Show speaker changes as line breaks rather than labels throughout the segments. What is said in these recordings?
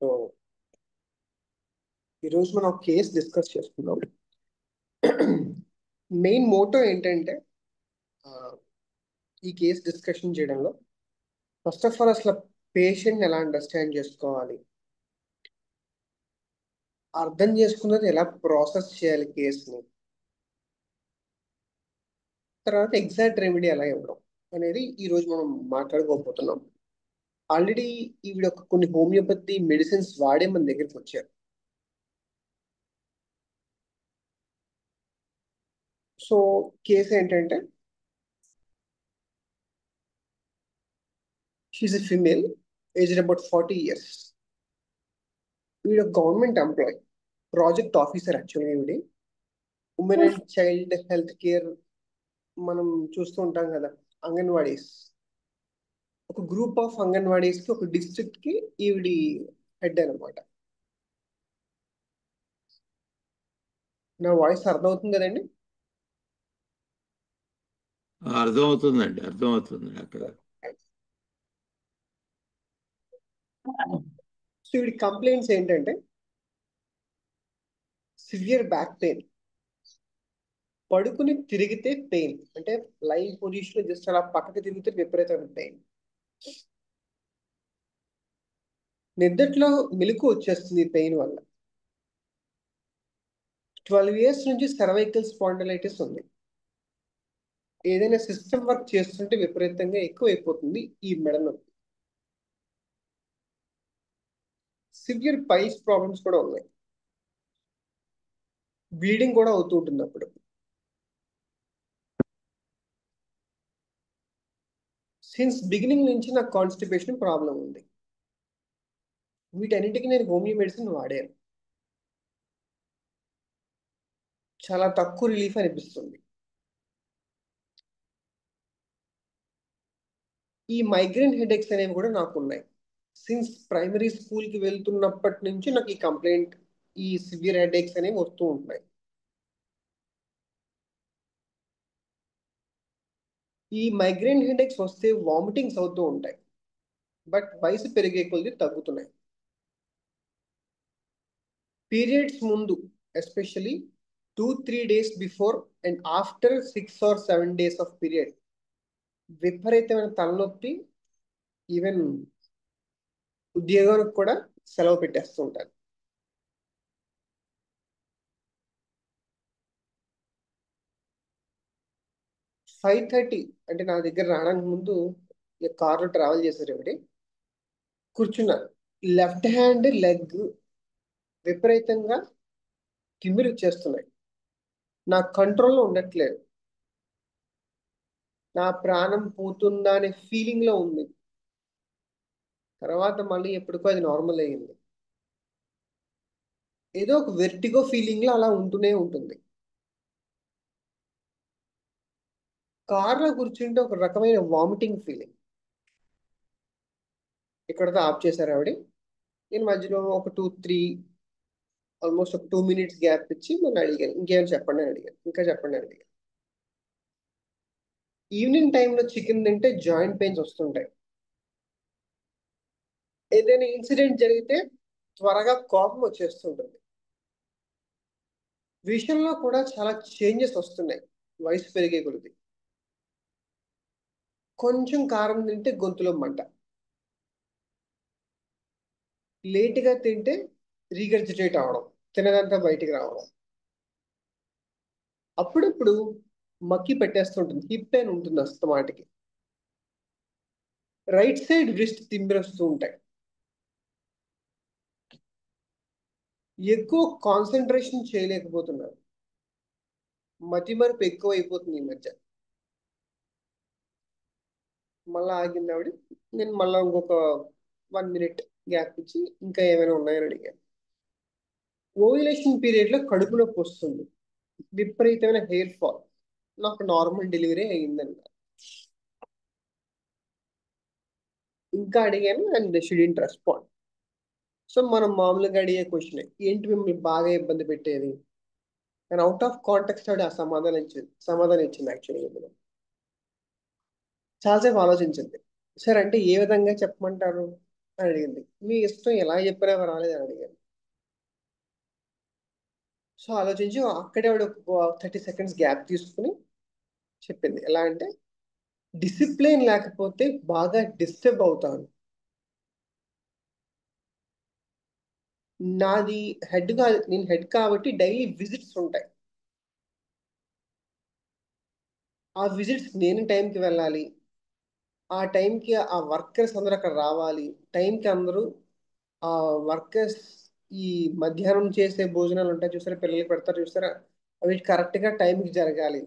So ఈరోజు మనం ఒక కేసు డిస్కస్ చేసుకుందాం. మెయిన్ మోటో ఏంటంటే ఆ, ఈ కేసు డిస్కషన్ చేయడంలో ఫస్ట్ ఆఫ్ ఆల్ అసలు పేషెంట్ ఎలా అండర్స్టాండ్ చేసుకోవాలి, అర్థం చేసుకున్నది ఎలా ప్రాసెస్ చేయాలి కేసుని, తర్వాత ఎగ్జాక్ట్ రెమెడీ ఎలా ఇవ్వడం అనేది ఈ రోజు మనం మాట్లాడుకోబోతున్నాం. ఆల్రెడీ ఈవిడ కొన్ని హోమియోపతి మెడిసిన్స్ వాడే మన దగ్గరికి వచ్చారు. సో కేసు ఏంటంటే she's a female, aged about 40 years. ఈవిడ గవర్నమెంట్ ఎంప్లాయ్, ప్రాజెక్ట్ ఆఫీసర్ యాక్చువల్గా. ఈవిడ women and child health care మనం చూస్తూ ఉంటాం కదా, అంగన్వాడీస్. ఒక గ్రూప్ ఆఫ్ అంగన్వాడీస్ కి, ఒక డిస్ట్రిక్ట్ కి ఈవిడి హెడ్ అనమాట. నా వాయిస్ అర్థమవుతుంది కదండి?
అర్థమవుతుంది అక్కడ.
సో ఈవిడి కంప్లైంట్స్ ఏంటంటే సివియర్ బ్యాక్ పెయిన్, పడుకుని తిరిగితే పెయిన్, అంటే లైవ్ పొజిషన్ లో జస్ట్ అలా పక్కకి తిరిగితే విపరీతమైన పెయిన్, నిద్దట్లో మెలకు వచ్చేస్తుంది పెయిన్ వల్ల. 12 years నుంచి సర్వైకల్ స్పాండిలైటిస్ ఉంది. ఏదైనా సిస్టమ్ వర్క్ చేస్తుంటే విపరీతంగా ఎక్కువ అయిపోతుంది ఈ మెడ నొప్పి. సివియర్ పైల్స్ ప్రాబ్లమ్స్ కూడా ఉన్నాయి, బ్లీడింగ్ కూడా అవుతూ ఉంటుంది అప్పుడు. సిన్స్ బిగినింగ్ నుంచి నాకు కాన్స్టిపేషన్ ప్రాబ్లం ఉంది. వీటన్నిటికీ నేను హోమియో మెడిసిన్ వాడాను, చాలా తక్కువ రిలీఫ్ అనిపిస్తుంది. ఈ మైగ్రేన్ హెడేక్స్ అనేవి కూడా నాకు ఉన్నాయి. సిన్స్ ప్రైమరీ స్కూల్కి వెళ్తున్నప్పటి నుంచి నాకు ఈ కంప్లైంట్, ఈ సివియర్ హెడేక్స్ అనేవి వస్తూ ఉంటాయి. ఈ మైగ్రేన్ హెడేక్స్ వస్తే వామిటింగ్స్ అవుతూ ఉంటాయి, బట్ వయసు పెరిగే కొద్ది తగ్గుతున్నాయి. పీరియడ్స్ ముందు especially 2-3 days before and after 6 or 7 days of period విపరీతమైన తలనొప్పి, ఈవెన్ ఉద్యోగానికి కూడా సెలవు పెట్టేస్తూ ఉంటారు. ఫైవ్ 5:30 అంటే నా దగ్గర రావడానికి ముందు కార్లో ట్రావెల్ చేశారు. ఎవరి కూర్చున్నారు, లెఫ్ట్ హ్యాండ్ లెగ్ విపరీతంగా తిమ్మిరి వచ్చేస్తున్నాయి, నా కంట్రోల్లో ఉండట్లేదు, నా ప్రాణం పోతుందా అనే ఫీలింగ్ లో ఉంది. తర్వాత మళ్ళీ ఎప్పటికో అది నార్మల్ అయ్యింది. ఏదో ఒక వెర్టిగో ఫీలింగ్ లో అలా ఉంటూనే ఉంటుంది. కార్లో కూర్చుంటే ఒక రకమైన వామిటింగ్ ఫీలింగ్. ఇక్కడతో ఆఫ్ చేశారు ఆవిడ. నేను మధ్యలో ఒక 2-3 ఆల్మోస్ట్ ఒక 2 minutes గ్యాప్ ఇచ్చి మొన్న అడిగాను, ఇంకేమైనా చెప్పండి అని అడిగాను. ఇంకా చెప్పండి అని అడిగాను. ఈవినింగ్ టైంలో చికెన్ తింటే జాయింట్ పెయిన్స్ వస్తుంటాయి. ఏదైనా ఇన్సిడెంట్ జరిగితే త్వరగా కోపం వచ్చేస్తుంటుంది. విషయంలో కూడా చాలా చేంజెస్ వస్తున్నాయి వయసు పెరిగే కొద్ది. కొంచెం కారం తింటే గొంతులో మంట, లేటుగా తింటే రీగర్జిటేట్ అవడం, తినదంతా బయటికి రావడం, అప్పుడప్పుడు మక్కి పెట్టేస్తుంటుంది, హిప్ పెయిన్ ఉంటుంది అస్తమాటికి, రైట్ సైడ్ రిస్ట్ తిమ్మిరొస్తూ ఉంటాయి, ఎక్కువ కాన్సన్ట్రేషన్ చేయలేకపోతున్నారు, మతిమరుపు ఎక్కువ అయిపోతుంది ఈ మధ్య. మళ్ళా ఆగింది ఆవిడ. నేను మళ్ళీ ఇంకొక 1 minute గ్యాప్ ఇచ్చి ఇంకా ఏమైనా ఉన్నాయని అడిగాను. ఓవ్యులేషన్ పీరియడ్ లో కడుపు నొప్పి వస్తుంది, విపరీతమైన హెయిర్ ఫాల్, నాకు నార్మల్ డెలివరీ అయ్యిందంట. ఇంకా అడిగాను and she didn't respond. So మనం మామూలుగా అడిగే క్వశ్చన్, ఏంటి మిమ్మల్ని బాగా ఇబ్బంది పెట్టేది కానీ అవుట్ ఆఫ్ కాంటెక్స్ట్ ఆవిడ ఆ సమాధానం ఇచ్చింది యాక్చువల్గా. చాలాసేపు ఆలోచించింది. సార్ అంటే ఏ విధంగా చెప్పమంటారు అని అడిగింది. మీ ఇష్టం ఎలా చెప్పినా రాలేదు అని అడిగాను. సో ఆలోచించి అక్కడే ఆవిడ 30 సెకండ్స్ గ్యాప్ తీసుకుని చెప్పింది. ఎలా అంటే, డిసిప్లిన్ లేకపోతే బాగా డిస్టర్బ్ అవుతాను. నాది హెడ్ కాదు, నేను హెడ్ కాబట్టి డైలీ విజిట్స్ ఉంటాయి. ఆ విజిట్స్ నేను టైంకి వెళ్ళాలి. ఆ టైంకి ఆ వర్కర్స్ అందరూ అక్కడ రావాలి. టైంకి అందరూ ఆ వర్కర్స్ ఈ మధ్యాహ్నం చేసే భోజనాలు ఉంటాయి చూసారా, పిల్లలకి పెడతారు చూసారా, అవి కరెక్ట్గా టైంకి జరగాలి.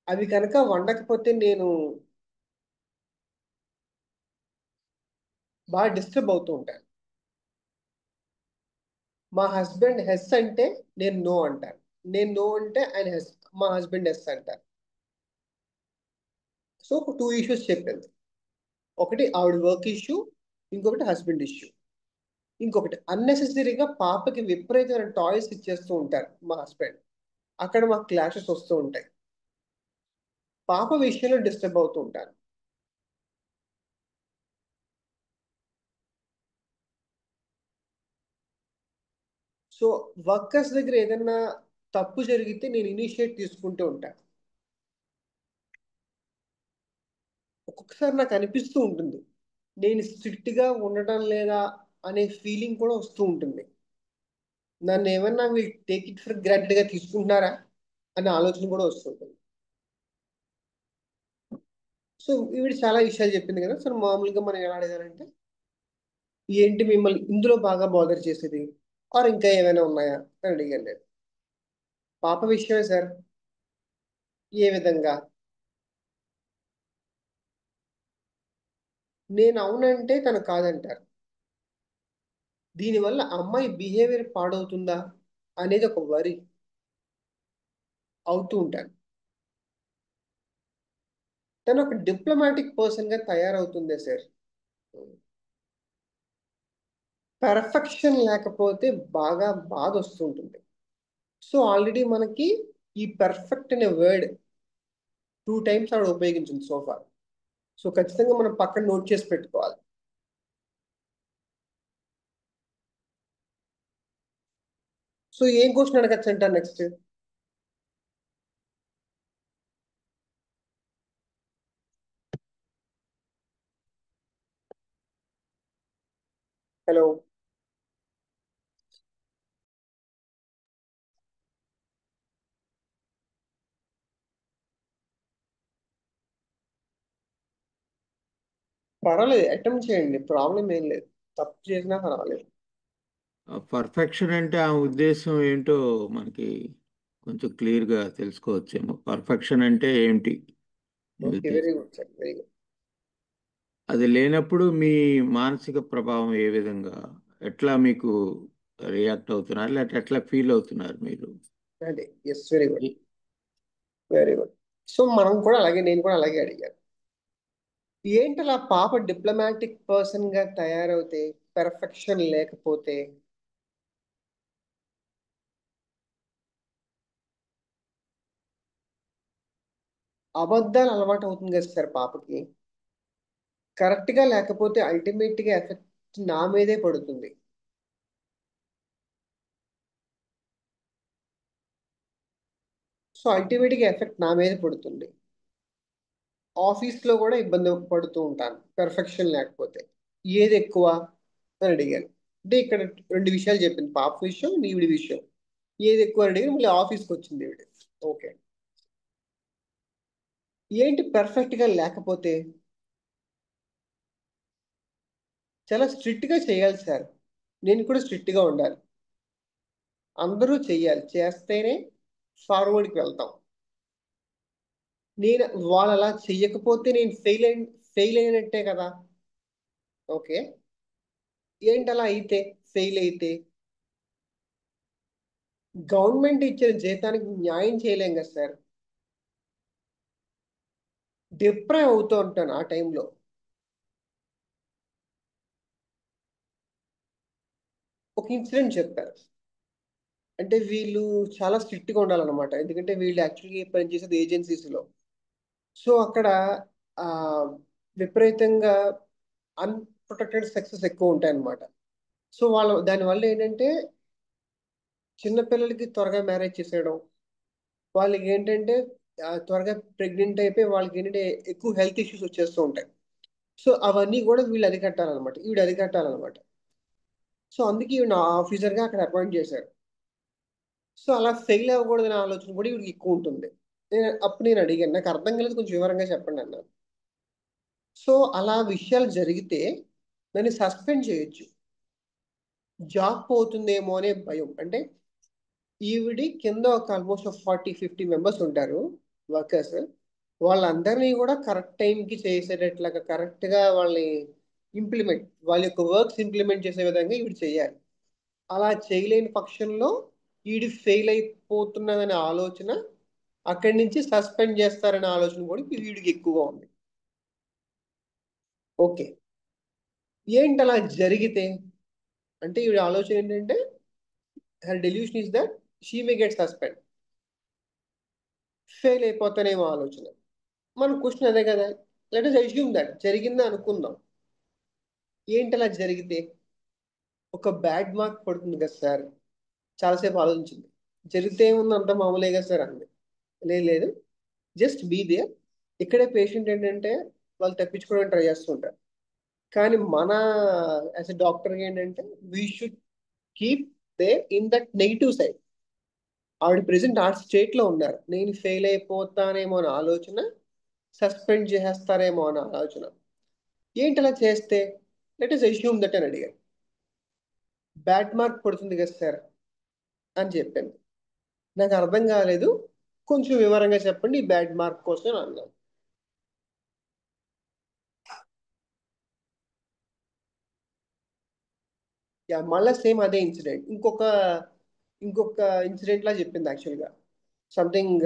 అవి కనుక వండకపోతే నేను బాగా డిస్టర్బ్ అవుతూ ఉంటాను. మా హస్బెండ్ హెస్ అంటే నేను నో అంటాను. నేను నో అంటే ఆయన హెస్, మా హస్బెండ్ ఎస్ అంటారు. సో ఒక 2 ఇష్యూస్ చెప్పింది. ఒకటి ఆవిడ వర్క్ ఇష్యూ, ఇంకొకటి హస్బెండ్ ఇష్యూ. ఇంకొకటి అన్నెసెసరీగా పాపకి విపరీతమైన టాయ్స్ ఇచ్చేస్తూ ఉంటారు మా హస్బెండ్. అక్కడ మాకు క్లాషెస్ వస్తూ ఉంటాయి. పాప విషయంలో డిస్టర్బ్ అవుతూ ఉంటాను. సో వర్కర్స్ దగ్గర ఏదైనా తప్పు జరిగితే నేను ఇనిషియేట్ తీసుకుంటూ ఉంటాను. ఒక్కొక్కసారి నాకు అనిపిస్తూ ఉంటుంది, నేను స్ట్రిక్ట్ గా ఉండటం లేదా అనే ఫీలింగ్ కూడా వస్తూ ఉంటుంది. నన్ను ఏమన్నా వీళ్ళు టేక్ ఇట్ ఫర్ గ్రాంటెడ్ గా తీసుకుంటున్నారా అనే ఆలోచన కూడా వస్తుంటుంది. సో ఈవిడ చాలా విషయాలు చెప్పింది కదా. సో మామూలుగా మనం ఎలా అడగాలంటే, ఏంటి మిమ్మల్ని ఇందులో బాగా బాదర్ చేసేది, ఆర్ ఇంకా ఏమైనా ఉన్నాయా అని అడిగాను నేను. పాప విషయమే సార్. ఏ విధంగా? నేను అవునంటే తను కాదంటారు. దీనివల్ల అమ్మాయి బిహేవియర్ పాడవుతుందా అనేది ఒక వరి అవుతూ ఉంటాను. తను ఒక డిప్లొమాటిక్ పర్సన్ గా తయారవుతుందే సార్. పర్ఫెక్షన్ లేకపోతే బాగా బాధ వస్తుంటుంది. సో ఆల్రెడీ మనకి ఈ పర్ఫెక్ట్ అనే వర్డ్ 2 టైమ్స్ ఆవిడ ఉపయోగించింది సోఫా. సో ఖచ్చితంగా మనం పక్కన నోట్ చేసి పెట్టుకోవాలి. సో ఏం క్వశ్చన్ అడగచ్చు అంటారు నెక్స్ట్? హలో. పర్వాలేదు, అటెంప్ట్ చేయండి, ప్రాబ్లం ఏం లేదు. తప్పు చేసినా పర్వాలేదు.
పర్ఫెక్షన్ అంటే ఆ ఉద్దేశం ఏంటో మనకి కొంచెం క్లియర్గా తెలుసుకోవచ్చేమో. పర్ఫెక్షన్ అంటే ఏంటి మీ
ఓకే, వెరీ
ఉద్దేశం?
Good sir, very good.
అది లేనప్పుడు మీ మానసిక ప్రభావం ఏ విధంగా, ఎట్లా మీకు రియాక్ట్ అవుతున్నారు, లేకపోతే ఎట్లా ఫీల్ అవుతున్నారు మీరు?
అదే, ఎస్, వెరీ గుడ్,
ఈ-
వెరీ గుడ్. సో మనం కూడా అలాగే, నేను కూడా అలాగే అడిగాను. ఏంటలా పాప డిప్లొమాటిక్ పర్సన్ గా తయారవుతే, పెర్ఫెక్షన్ లేకపోతే? అబద్ధాలు అలవాటు అవుతుంది కదా సార్ పాపకి. కరెక్ట్ గా లేకపోతే అల్టిమేట్ గా ఎఫెక్ట్ నా మీదే పడుతుంది. సో అల్టిమేట్ గా ఎఫెక్ట్ నా మీద పడుతుంది. ఆఫీస్ లో కూడా ఇబ్బంది పడుతూ ఉంటాను పెర్ఫెక్షన్ లేకపోతే. ఏది ఎక్కువ అని అడిగాను. అంటే ఇక్కడ 2 విషయాలు చెప్పింది, పాప విషయం, ఈవిడి విషయం. ఏది ఎక్కువ అని అడిగాను, మళ్ళీ ఆఫీస్కి వచ్చింది ఈవిడ. ఓకే, ఏంటి పెర్ఫెక్ట్ గా లేకపోతే? చాలా స్ట్రిక్ట్ గా చేయాలి సార్. నేను కూడా స్ట్రిక్ట్ గా ఉండాలి. అందరూ చెయ్యాలి, చేస్తేనే ఫార్వర్డ్కి వెళ్తాం. నేను వాళ్ళు అలా చెయ్యకపోతే నేను ఫెయిల్ అయినట్టే కదా. ఓకే, ఏంటి అలా అయితే, ఫెయిల్ అయితే? గవర్నమెంట్ ఇచ్చిన జీతానికి న్యాయం చేయలేం కదా సార్. డిప్రైవ్ అవుతూ ఉంటాను ఆ టైంలో. ఒక ఇన్సిడెంట్ చెప్పారు. అంటే వీళ్ళు చాలా స్ట్రిక్ట్ గా ఉండాలన్నమాట, ఎందుకంటే వీళ్ళు యాక్చువల్లీ పనిచేసేది ఏజెన్సీస్ లో. సో అక్కడ ఆ విపరీతంగా అన్ప్రొటెక్టెడ్ సక్సెస్ ఎక్కువ ఉంటాయి అన్నమాట. సో దానివల్ల ఏంటంటే చిన్నపిల్లలకి త్వరగా మ్యారేజ్ చేసేయడం, వాళ్ళకి ఏంటంటే త్వరగా ప్రెగ్నెంట్ అయిపోయి వాళ్ళకి ఏంటంటే ఎక్కువ హెల్త్ ఇష్యూస్ వచ్చేస్తూ ఉంటాయి. సో అవన్నీ కూడా వీళ్ళు అరికట్టాలన్నమాట, ఈవిడ అరికట్టాలన్నమాట. సో అందుకే ఈవిడ ఆఫీసర్గా అక్కడ అపాయింట్ చేశారు. సో అలా ఫెయిల్ అవ్వకూడదనే ఆలోచన కూడా ఈవిడికి ఎక్కువ ఉంటుంది. అప్పుడు నేను అడిగాను, నాకు అర్థం కాలేదు, కొంచెం వివరంగా చెప్పండి అన్నాను. సో అలా విషయాలు జరిగితే నన్ను సస్పెండ్ చేయొచ్చు, జాబ్ పోతుందేమో అనే భయం. అంటే ఈవిడి కింద ఒక ఆల్మోస్ట్ 40-50 మెంబర్స్ ఉంటారు, వర్కర్స్. వాళ్ళందరినీ కూడా కరెక్ట్ టైంకి చేసేటట్లాగా కరెక్ట్గా వాళ్ళని వాళ్ళ యొక్క వర్క్స్ ఇంప్లిమెంట్ చేసే విధంగా ఈవిడ చేయాలి. అలా చేయలేని పక్షంలో ఈవిడ ఫెయిల్ అయిపోతున్నదనే ఆలోచన, అక్కడి నుంచి సస్పెండ్ చేస్తారనే ఆలోచన కూడా ఈవిడికి ఎక్కువగా ఉంది. ఓకే, ఏంటి అలా జరిగితే? అంటే ఈవిడ ఆలోచన ఏంటంటే her delusion is that she may get suspend, fail అయిపోతానేమో ఆలోచన. మన క్వశ్చన్ అదే కదా, లెట్ us assume దట్ జరిగిందా అనుకుందాం. ఏంటి అలా జరిగితే? ఒక బ్యాడ్ మార్క్ పడుతుంది కదా సార్. చాలాసేపు ఆలోచించింది. జరిగితే ఏముంది, అంత మామూలే కదా సార్ అంది. లేదు లేదు, జస్ట్ బీ దేర్. ఇక్కడే పేషెంట్ ఏంటంటే వాళ్ళు తప్పించుకోవడానికి ట్రై చేస్తుంటారు. కానీ మన యాజ్ ఎ డాక్టర్ ఏంటంటే we should keep they in that negative side. ఆవిడ ప్రెసెంట్ ఆ స్టేట్ లో ఉన్నారు, నేను ఫెయిల్ అయిపోతానేమో అని ఆలోచన, సస్పెండ్ చేసేస్తారేమో అని ఆలోచన. ఏంటి అలా చేస్తే? లెట్ us assume దట్ అని అడిగారు. బ్యాడ్ మార్క్ పడుతుంది కదా సార్ అని చెప్పాను. నాకు అర్థం కాలేదు, కొంచెం వివరంగా చెప్పండి ఈ బ్యాడ్ మార్క్ కోసం అన్నాను. యా, మళ్ళీ సేమ్ అదే ఇన్సిడెంట్, ఇంకొక ఇన్సిడెంట్ లా చెప్పింది యాక్చువల్గా. సంథింగ్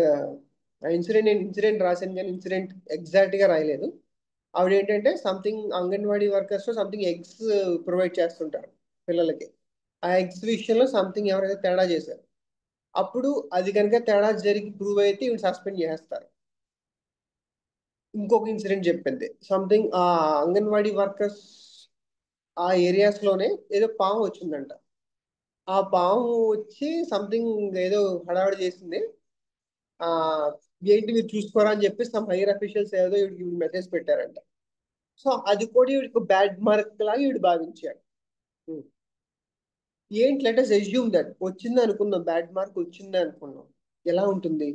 ఇన్సిడెంట్ రాశాను కానీ ఇన్సిడెంట్ ఎగ్జాక్ట్ గా రాయలేదు. ఆవిడ ఏంటంటే something anganwadi workers something eggs provide చేస్తుంటారు పిల్లలకి. ఆ ఎగ్స్ విషయంలో సంథింగ్ ఎవరైతే తేడా చేశారు, అప్పుడు అది కనుక తేడా జరిగి ప్రూవ్ అయితే ఇవి సస్పెండ్ చేస్తారు. ఇంకొక ఇన్సిడెంట్ చెప్పింది, సంథింగ్ ఆ అంగన్వాడీ వర్కర్స్ ఆ ఏరియాస్ లోనే ఏదో పాము వచ్చిందంట. ఆ పాము వచ్చి సంథింగ్ ఏదో హడావిడి చేసింది. ఆ ఏంటి మీరు చూసుకోరా అని చెప్పి సమ్ హైయర్ అఫీషియల్స్ ఏదో వీడికి మెసేజ్ పెట్టారంట. సో అది కూడా వీడికి బ్యాడ్ మార్క్ లాగా వీడు భావించాడు. ఉం. ఏంటి, లెట్ us assume దట్ వచ్చింది అనుకుందాం, బ్యాడ్ మార్క్ వచ్చింది అనుకున్నాం, ఎలా ఉంటుంది?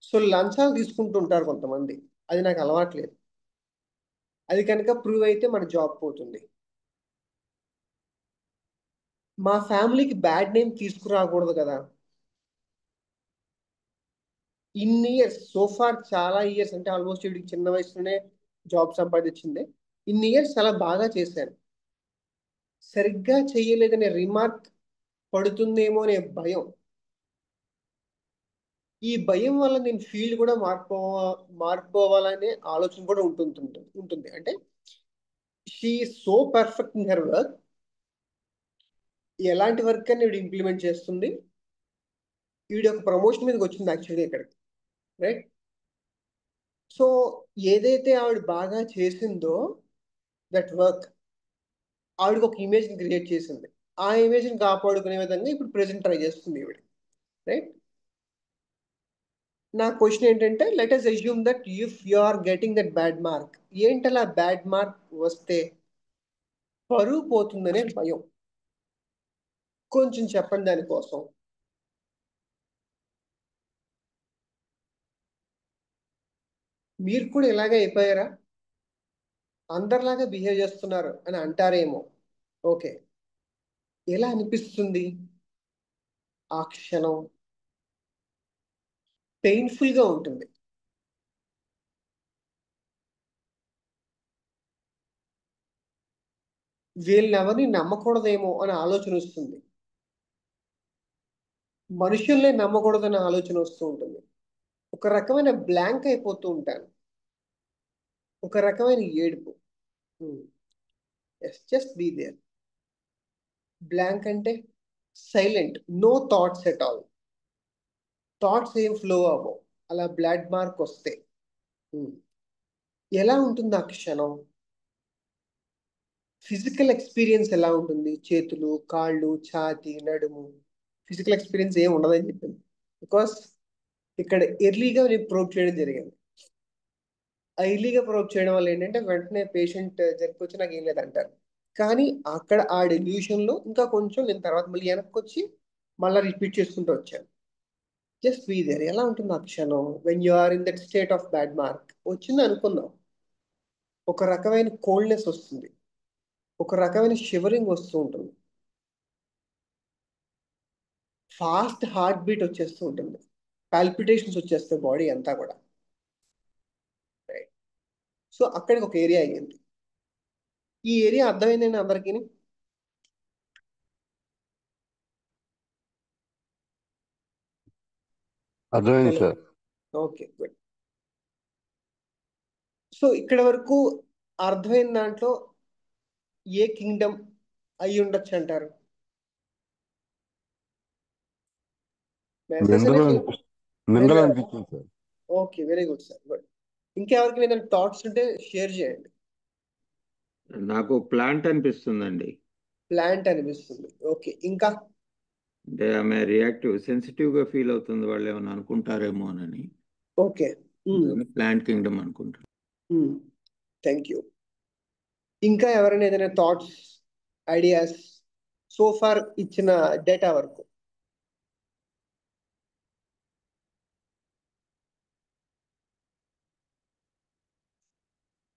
సో లంచాలు తీసుకుంటుంటారు కొంతమంది, అది నాకు అలవాట్లేదు. అది కనుక ప్రూవ్ అయితే మన జాబ్ పోతుంది. మా ఫ్యామిలీకి బ్యాడ్ నేమ్ తీసుకురాకూడదు కదా. ఇన్ని ఇయర్స్ సోఫార్, చాలా ఇయర్స్ అంటే ఆల్మోస్ట్ వీడికి చిన్న వయసులోనే జాబ్ సంపాదించింది. ఇన్ని ఇయర్స్ చాలా బాగా చేశాను, సరిగ్గా చేయలేదనే రిమార్క్ పడుతుందేమో అనే భయం. ఈ భయం వల్ల నేను ఫీల్డ్ కూడా మారిపోవాలనే ఆలోచన కూడా ఉంటుంది. అంటే she so perfect in her work, ఎలాంటి వర్క్ అని ఈవిడ ఇంప్లిమెంట్ చేస్తుంది. ఈవిడ ఒక ప్రమోషన్ మీదకి వచ్చింది యాక్చువల్గా ఇక్కడికి, రైట్? సో ఏదైతే ఆవిడ బాగా చేసిందో దట్ వర్క్, ఆవిడకి ఒక ఇమేజ్ క్రియేట్ చేసింది. ఆ ఇమేజ్ ని కాపాడుకునే విధంగా ఇప్పుడు ప్రెసెంట్ ట్రై చేస్తుంది ఈవిడ, రైట్? నా క్వశ్చన్ ఏంటంటే let us assume that if you are getting that bad mark, ఏంటలా బ్యాడ్ మార్క్ వస్తే పరువు పోతుందనే భయం. కొంచెం చెప్పండి దానికోసం. మీరు కూడా ఇలాగే అయిపోయారా, అందరిలాగా బిహేవ్ చేస్తున్నారు అని అంటారేమో. ఓకే, ఎలా అనిపిస్తుంది ఆ క్షణం? పెయిన్ఫుల్ గా ఉంటుంది. వీళ్ళెవరిని నమ్మకూడదేమో అనే ఆలోచన వస్తుంది, మనుషుల్నే నమ్మకూడదనే ఆలోచన వస్తూ ఉంటుంది. ఒక రకమైన బ్లాంక్ అయిపోతూ ఉంటాను, ఒక రకమైన ఏడుపు. Yes, just be there. Blank అంటే silent, no thoughts at all. Thoughts ఏం ఫ్లో అవ్వవు. అలా బ్లడ్ మార్క్ వస్తే ఎలా ఉంటుంది ఆ క్షణం? ఫిజికల్ ఎక్స్పీరియన్స్ ఎలా ఉంటుంది? చేతులు, కాళ్ళు, ఛాతీ, నడుము, ఫిజికల్ ఎక్స్పీరియన్స్ ఏం ఉండదని చెప్పింది. బికాస్ ఇక్కడ ఎర్లీగా నేను ప్రూవ్ చేయడం జరిగింది. ఆ ఎర్లీగా ప్రూవ్ చేయడం వల్ల ఏంటంటే వెంటనే పేషెంట్ జరిపొచ్చి నాకు ఏం లేదంటారు. కానీ అక్కడ ఆ డెల్యూషన్ లో ఇంకా కొంచెం నేను తర్వాత మళ్ళీ వెనక్కి వచ్చి మళ్ళీ రిపీట్ చేసుకుంటూ వచ్చాను. Just be there. ఎలా ఉంటుంది ఆ క్షణం when you are in that state of bad mark? వచ్చింది అనుకుందాం, ఒక రకమైన కోల్డ్నెస్ వస్తుంది, ఒక రకమైన షివరింగ్ వస్తూ ఉంటుంది, ఫాస్ట్ హార్ట్ బీట్ వచ్చేస్తూ ఉంటుంది, పాల్పిటేషన్స్ వచ్చేస్తాయి బాడీ అంతా కూడా. రైట్. సో అక్కడికి ఒక ఏరియా అయ్యింది. ఈ ఏరియా అర్థమైందండి అందరికీ?
అర్థమైంది
hello.
Sir.
Okay, good. So ఇక్కడ వరకు అర్థమైన దాంట్లో ఏ కింగ్డమ్ అయి ఉండొచ్చు అంటారు?
మినరల్ అనిపించింది sir.
Okay, very good sir, good. ఇంకెవరికి ఏదైనా థాట్స్ ఉంటే షేర్ చేయండి.
నాకు ప్లాంట్ అనిపిస్తుందండి.
ప్లాంట్ అనిపిస్తుంది. ఓకే, ఇంకా?
అంటే ఆమె సెన్సిటివ్గా ఫీల్ అవుతుంది, వాళ్ళు ఏమైనా అనుకుంటారేమో అని.
ఓకే,
ప్లాంట్ కింగ్డమ్ అనుకుంటాను.
Thank you. ఇంకా ఎవరైనా ఏదైనా థాట్స్, ఐడియాస్ సో ఫార్ ఇచ్చిన డేటా వరకు?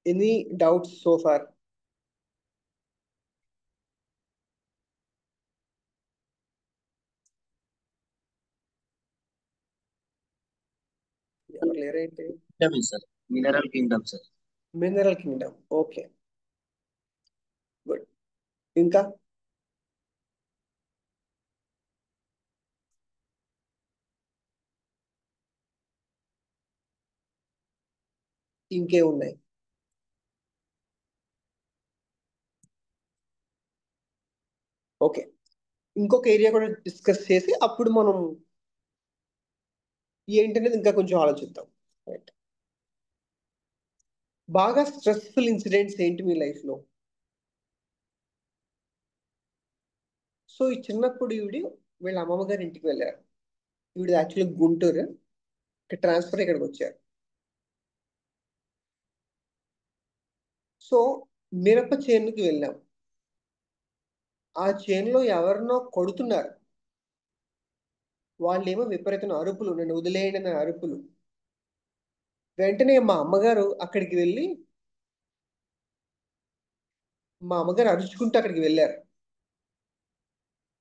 Any doubts so far? ఎవరు లేరైతే
sir, mineral kingdom sir.
Mineral kingdom. Okay, good. ఇంకా? ఇంకే ఉన్నాయి? ఓకే, ఇంకొక ఏరియా కూడా డిస్కస్ చేసి అప్పుడు మనం ఏంటనేది ఇంకా కొంచెం ఆలోచిద్దాం. రైట్. బాగా స్ట్రెస్ఫుల్ ఇన్సిడెంట్స్ ఏంటి మీ లైఫ్ లో? సో ఈ చిన్నప్పుడు వీళ్ళ అమ్మమ్మ గారి ఇంటికి వెళ్ళారు. ఈవిడ యాక్చువల్లీ గుంటూరు, ట్రాన్స్ఫర్ ఇక్కడికి వచ్చారు. సో మిరప చేనుకి వెళ్ళాం. ఆ చేనులో ఎవరినో కొడుతున్నారు. వాళ్ళేమో విపరీతమైన అరుపులు, నన్ను వదిలేయండి అనే అరుపులు. వెంటనే మా అమ్మగారు అక్కడికి వెళ్ళి, మా అమ్మగారు అరుచుకుంటూ అక్కడికి వెళ్ళారు,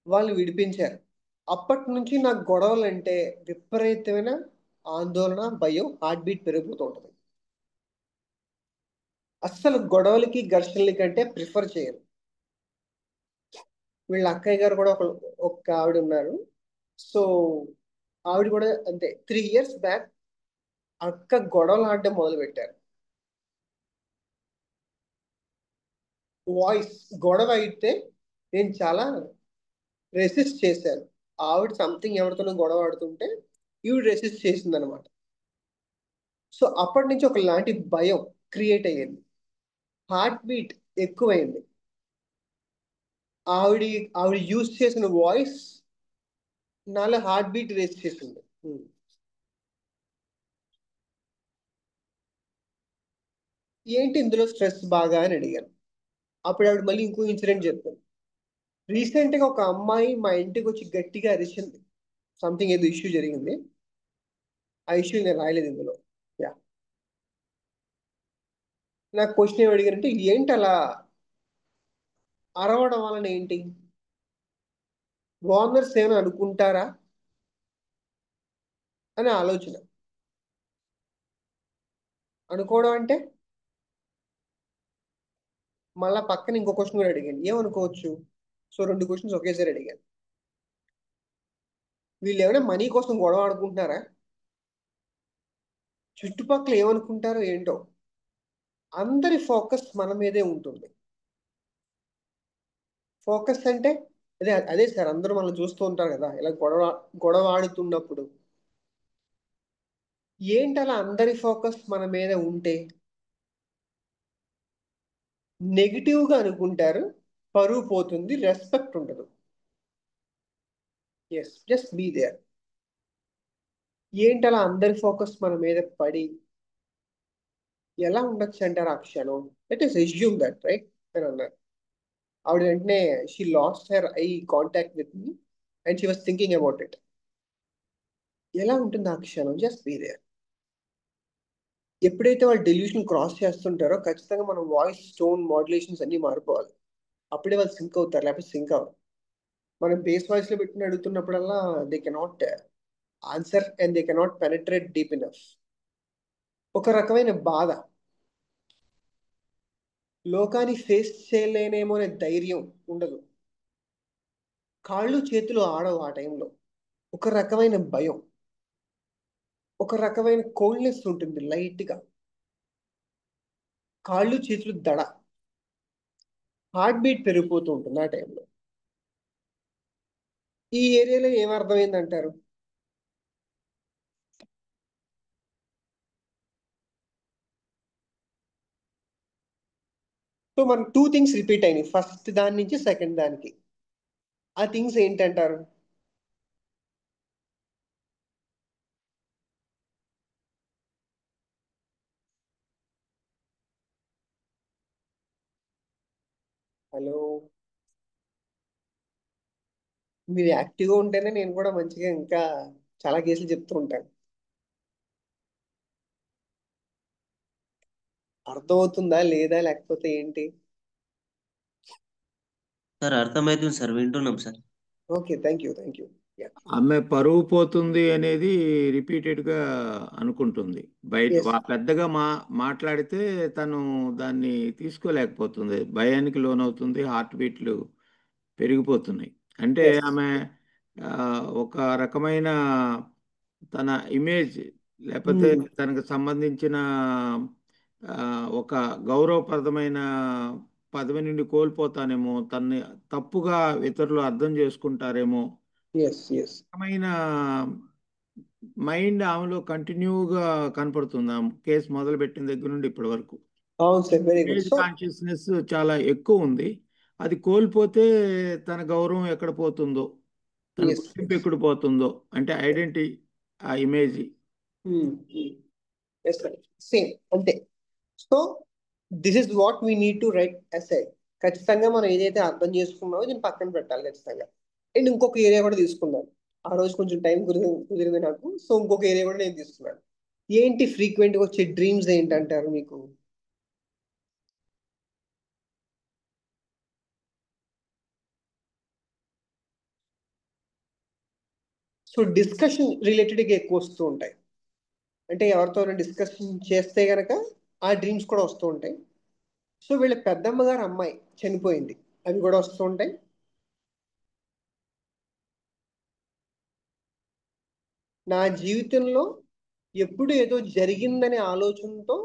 వాళ్ళు విడిపించారు. అప్పటి నుంచి నాకు గొడవలు అంటే విపరీతమైన ఆందోళన, భయం, హార్ట్ బీట్ పెరిగిపోతూ ఉంటుంది. అస్సలు గొడవలకి ఘర్షణలకి కంటే ప్రిఫర్ చేయను. వీళ్ళ అక్కయ్య గారు కూడా ఒక ఆవిడ ఉన్నారు. సో ఆవిడ కూడా అంతే. 3 years బ్యాక్ అక్క గొడవలు ఆడడం మొదలు పెట్టారు. వాయిస్ గొడవ అయితే నేను చాలా రెసిస్ట్ చేశాను. ఆవిడ సంథింగ్ ఎవరితోనో గొడవ ఆడుతుంటే ఈవిడ రెసిస్ట్ చేసింది అనమాట. సో అప్పటి నుంచి ఒకలాంటి భయం క్రియేట్ అయ్యింది, హార్ట్ బీట్ ఎక్కువైంది. ఆవిడ ఆవిడ యూజ్ చేసిన వాయిస్ నాలో హార్ట్ బీట్ రేస్ చేసింది. ఏంటి ఇందులో స్ట్రెస్ బాగా అని అడిగాను. అప్పుడు ఆవిడ మళ్ళీ ఇంకో ఇన్సిడెంట్ చెప్తాను. రీసెంట్ గా ఒక అమ్మాయి మా ఇంటికి వచ్చి గట్టిగా అరిచింది. సంథింగ్ ఏదో ఇష్యూ జరిగింది. ఆ ఇష్యూ నేను రాయలేదు ఇందులో. యా, నాకు క్వశ్చన్ ఏమి అడిగారంటే ఏంటి అలా అరవడం వలన ఏంటి, ఓనర్స్ ఏమైనా అనుకుంటారా అని ఆలోచన. అనుకోవడం అంటే మళ్ళా పక్కన ఇంకో క్వశ్చన్ కూడా అడిగాను, ఏమనుకోవచ్చు. సో 2 క్వశ్చన్స్ ఒకేసారి అడిగాను. వీళ్ళు ఏమైనా మనీ కోసం గొడవ ఆడుకుంటున్నారా, చుట్టుపక్కల ఏమనుకుంటారో ఏంటో. అందరి ఫోకస్ మన మీదే ఉంటుంది. ఫోకస్ అంటే అదే అదే సార్, అందరూ మనం చూస్తూ ఉంటారు కదా ఇలా గొడవ ఆడుతున్నప్పుడు ఏంటలా అందరి ఫోకస్ మన మీద ఉంటే నెగిటివ్ గా అనుకుంటారు, పరువు పోతుంది, రెస్పెక్ట్ ఉండదు. Yes, just be there. ఏంటలా అందరి ఫోకస్ మన మీద పడి ఎలా ఉండొచ్చు అంటారు ఆ క్షణం? Let us assume that, right అని అన్నారు. ఆవిడ వెంటనే she lost her eye contact with me and she was thinking about it. ఎలా ఉంటుంది ఆ క్షణం? Just be there. ఎప్పుడైతే వాళ్ళు డెల్యూషన్ క్రాస్ చేస్తుంటారో ఖచ్చితంగా మన వాయిస్ టోన్ మాడ్యులేషన్స్ అన్ని మారిపోవాలి. అప్పుడే వాళ్ళు సింక్ అవుతారు, లేకపోతే సింక్ అవ్వరు. మనం బేస్ వాయిస్ లో పెట్టుకుని అడుగుతున్నప్పుడల్లా they cannot answer and they cannot penetrate deep enough. ఒక రకమైన బాధ, లోకాన్ని ఫేస్ చేయలేనేమో అనే ధైర్యం ఉండదు. కాళ్ళు చేతులు ఆడవు ఆ టైంలో. ఒక రకమైన భయం, ఒక రకమైన కోల్డ్నెస్ ఉంటుంది లైట్ గా. కాళ్ళు చేతులు దడ, హార్ట్ బీట్ పెరిగిపోతూ ఉంటుంది ఆ టైంలో. ఈ ఏరియాలో ఏమర్థమైంది అంటారు? సో మనకు 2 థింగ్స్ రిపీట్ అయినాయి ఫస్ట్ దాని నుంచి సెకండ్ దానికి. ఆ థింగ్స్ ఏంటంటారు? హలో, మీరు యాక్టివ్గా ఉంటేనే నేను కూడా మంచిగా ఇంకా చాలా కేసులు చెప్తూ ఉంటాను. అర్థమవుతుందా లేదా లేకపోతే ఏంటి?
సార్ అర్థమవుతుంది సార్, వింటున్నాం సార్.
Okay, thank you.
ఆమె పరువు పోతుంది అనేది రిపీటెడ్గా అనుకుంటుంది. బయట
ఎస్
పెద్దగా మాట్లాడితే తను దాన్ని తీసుకోలేకపోతుంది, భయానికి లోనవుతుంది, హార్ట్ బీట్లు పెరిగిపోతున్నాయి. అంటే
ఎస్
ఆమె ఆ, ఒక రకమైన తన ఇమేజ్ లేకపోతే తనకు సంబంధించిన ఆ, ఒక గౌరవప్రదమైన పదవి నుండి కోల్పోతానేమో, తన్ని తప్పుగా ఇతరులు అర్థం చేసుకుంటారేమో
ఎస్ ఎస్
రకమైన మైండ్ ఆమెలో కంటిన్యూగా కనపడుతుంది. ఆ కేసు మొదలుపెట్టిన దగ్గర నుండి ఇప్పటి వరకు
అవును sir, very good.
Image
so
consciousness చాలా ఎక్కువ ఉంది. అది కోల్పోతే తన గౌరవం ఎక్కడ పోతుందో, తన
ఎస్
గుర్తింపు ఎక్కడ పోతుందో, అంటే ఐడెంటిటీ, ఆ ఇమేజ్.
ఎస్ సార్, సేమ్ అంతే. So this is what we need to right aside. ఖచ్చితంగా మనం ఏదైతే అర్థం చేసుకున్నామో దీన్ని పక్కన పెట్టాలి ఖచ్చితంగా. అండ్ ఇంకొక ఏరియా కూడా తీసుకుందాం. ఆ రోజు కొంచెం టైం కుదిరింది నాకు, సో ఇంకొక ఏరియా కూడా నేను తీసుకున్నాను. ఏంటి ఫ్రీక్వెంట్గా వచ్చే డ్రీమ్స్ ఏంటంటారు మీకు? సో డిస్కషన్ రిలేటెడ్గా ఎక్కువ వస్తూ ఉంటాయి. అంటే ఎవరితో డిస్కషన్ చేస్తే గనక ఆ డ్రీమ్స్ కూడా వస్తూ ఉంటాయి. సో వీళ్ళ పెద్దమ్మ గారు అమ్మాయి చనిపోయింది, అవి కూడా వస్తూ ఉంటాయి. నా జీవితంలో ఎప్పుడు ఏదో జరిగిందనే ఆలోచనతో,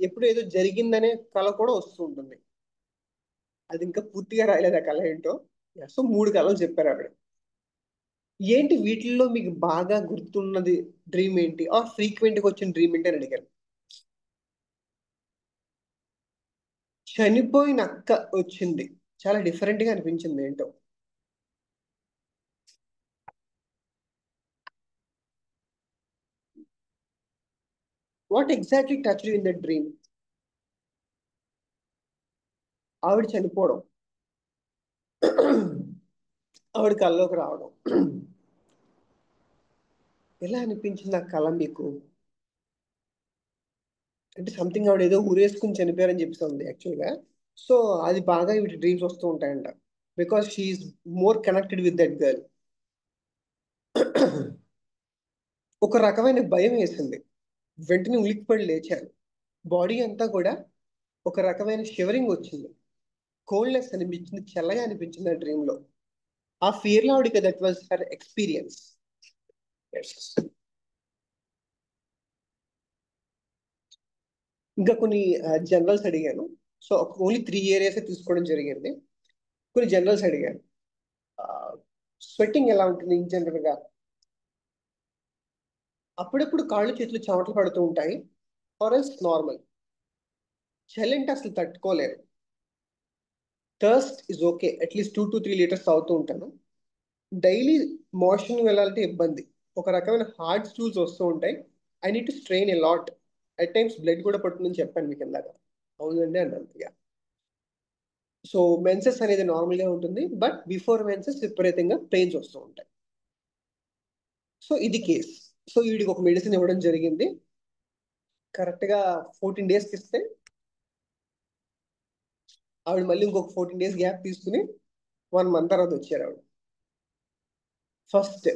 ఎప్పుడు ఏదో జరిగిందనే కళ కూడా వస్తూ ఉంటుంది. అది ఇంకా పూర్తిగా రాయలేదు ఆ కళ ఏంటో. సో 3 కళలు చెప్పారు ఆవిడ. ఏంటి వీటిల్లో మీకు బాగా గుర్తున్నది డ్రీమ్ ఏంటి, ఆర్ ఫ్రీక్వెంట్గా వచ్చిన డ్రీమ్ ఏంటి అని అడిగారు. చనిపోయిన అక్క వచ్చింది, చాలా డిఫరెంట్ గా అనిపించింది ఏంటో. What exactly touch you in the dream? ఆవిడ చనిపోవడం, ఆవిడ కల్లోకి రావడం, ఎలా అనిపించింది ఆ కళ మీకు? అంటే సంథింగ్ ఆవిడ ఏదో ఊరేసుకుని చనిపోయారని చెప్పేసి యాక్చువల్గా. సో అది బాగా వీటి డ్రీమ్స్ వస్తూ ఉంటాయంట, because she's more connected with that girl. ఒక రకమైన భయం వేసింది, వెంటనే ఉలిక్కిపడి లేచాను. బాడీ అంతా కూడా ఒక రకమైన షివరింగ్ వచ్చింది, కోల్డ్నెస్ అనిపించింది, చల్లగా అనిపించింది ఆ డ్రీమ్ లో. ఆ ఫియర్ లో ఆవిడకి దట్ వాజ్ హర్ ఎక్స్పీరియన్స్. ఇంకా కొన్ని జనరల్స్ అడిగాను. సో ఓన్లీ 3 ఏరియాస్ తీసుకోవడం జరిగింది. కొన్ని జనరల్స్ అడిగాను. స్వెట్టింగ్ ఎలా ఉంటుంది ఇన్ జనరల్ గా? అప్పుడప్పుడు కాళ్ళు చేతులు చెమటలు పడుతూ ఉంటాయి, ఆర్ఎల్స్ నార్మల్. చలి అంటే అసలు తట్టుకోలేరు. Thirst is okay, at least 2 to 3 litres తాగుతూ ఉంటాను. డైలీ మోషన్ వెళ్ళాలంటే ఇబ్బంది, ఒక రకమైన హార్డ్ స్టూల్స్ వస్తూ ఉంటాయి. I need to strain a lot. At times blood కూడా పడుతుందని చెప్పాను మీకు ఇందాక. అవునండి అన్నాను. యా. సో మెన్సెస్ అనేది నార్మల్గా ఉంటుంది, బట్ బిఫోర్ మెన్సెస్ విపరీతంగా పెయిన్స్ వస్తూ ఉంటాయి. సో ఇది కేస్. సో వీడికి ఒక మెడిసిన్ ఇవ్వడం జరిగింది. కరెక్ట్గా 14 డేస్కి ఇస్తే ఆవిడ మళ్ళీ ఇంకొక 14 డేస్ గ్యాప్ తీసుకుని 1 మంత్ తర్వాత వచ్చారు ఆవిడ. ఫస్ట్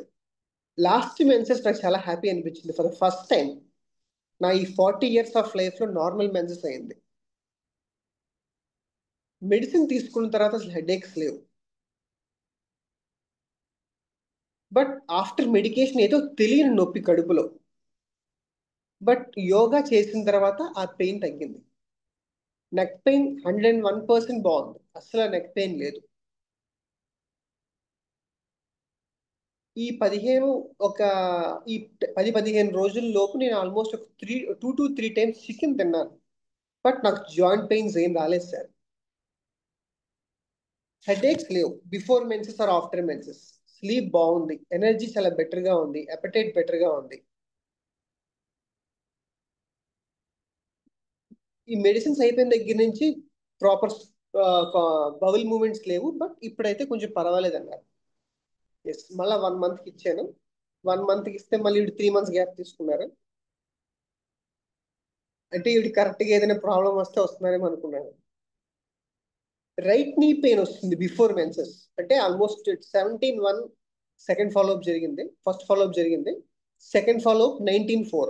లాస్ట్ మెన్సెస్ నాకు చాలా హ్యాపీ అనిపించింది. ఫర్ ద ఫస్ట్ టైం నా ఈ 40 years ఆఫ్ లైఫ్లో నార్మల్ మెన్సెస్ అయింది. మెడిసిన్ తీసుకున్న తర్వాత అసలు హెడేక్స్ లేవు. బట్ ఆఫ్టర్ మెడికేషన్ ఏదో తెలియని నొప్పి కడుపులో. బట్ యోగా చేసిన తర్వాత ఆ పెయిన్ తగ్గింది. నెక్ పెయిన్ 101% బాగుంది, అసలు నెక్ పెయిన్ లేదు. ఈ 10-15 రోజుల లోపు నేను ఆల్మోస్ట్ ఒక 2 to 3 times చికెన్ తిన్నాను. బట్ నాకు జాయింట్ పెయిన్స్ ఏం రాలేదు సార్. హెడేక్స్ లేవు before menses or after menses. Sleep బాగుంది, ఎనర్జీ చాలా బెటర్గా ఉంది, అపెటైట్ బెటర్గా ఉంది. ఈ మెడిసిన్స్ అయిపోయిన దగ్గర నుంచి ప్రాపర్ బౌల్ మూమెంట్స్ లేవు, బట్ ఇప్పుడైతే కొంచెం పర్వాలేదు అన్నారు. ఎస్, మళ్ళీ 1 monthకి ఇచ్చాను. 1 monthకి ఇస్తే మళ్ళీ 3 months గ్యాప్ తీసుకున్నారు. అంటే ఇవి కరెక్ట్గా ఏదైనా ప్రాబ్లం వస్తే వస్తున్నారేమో అనుకున్నాను. రైట్ నీ పెయిన్ వస్తుంది బిఫోర్ మెన్సెస్, అంటే ఆల్మోస్ట్ 17/1 సెకండ్ ఫాలోఅప్ జరిగింది, ఫస్ట్ ఫాలోఅప్ జరిగింది, second follow up 19/4.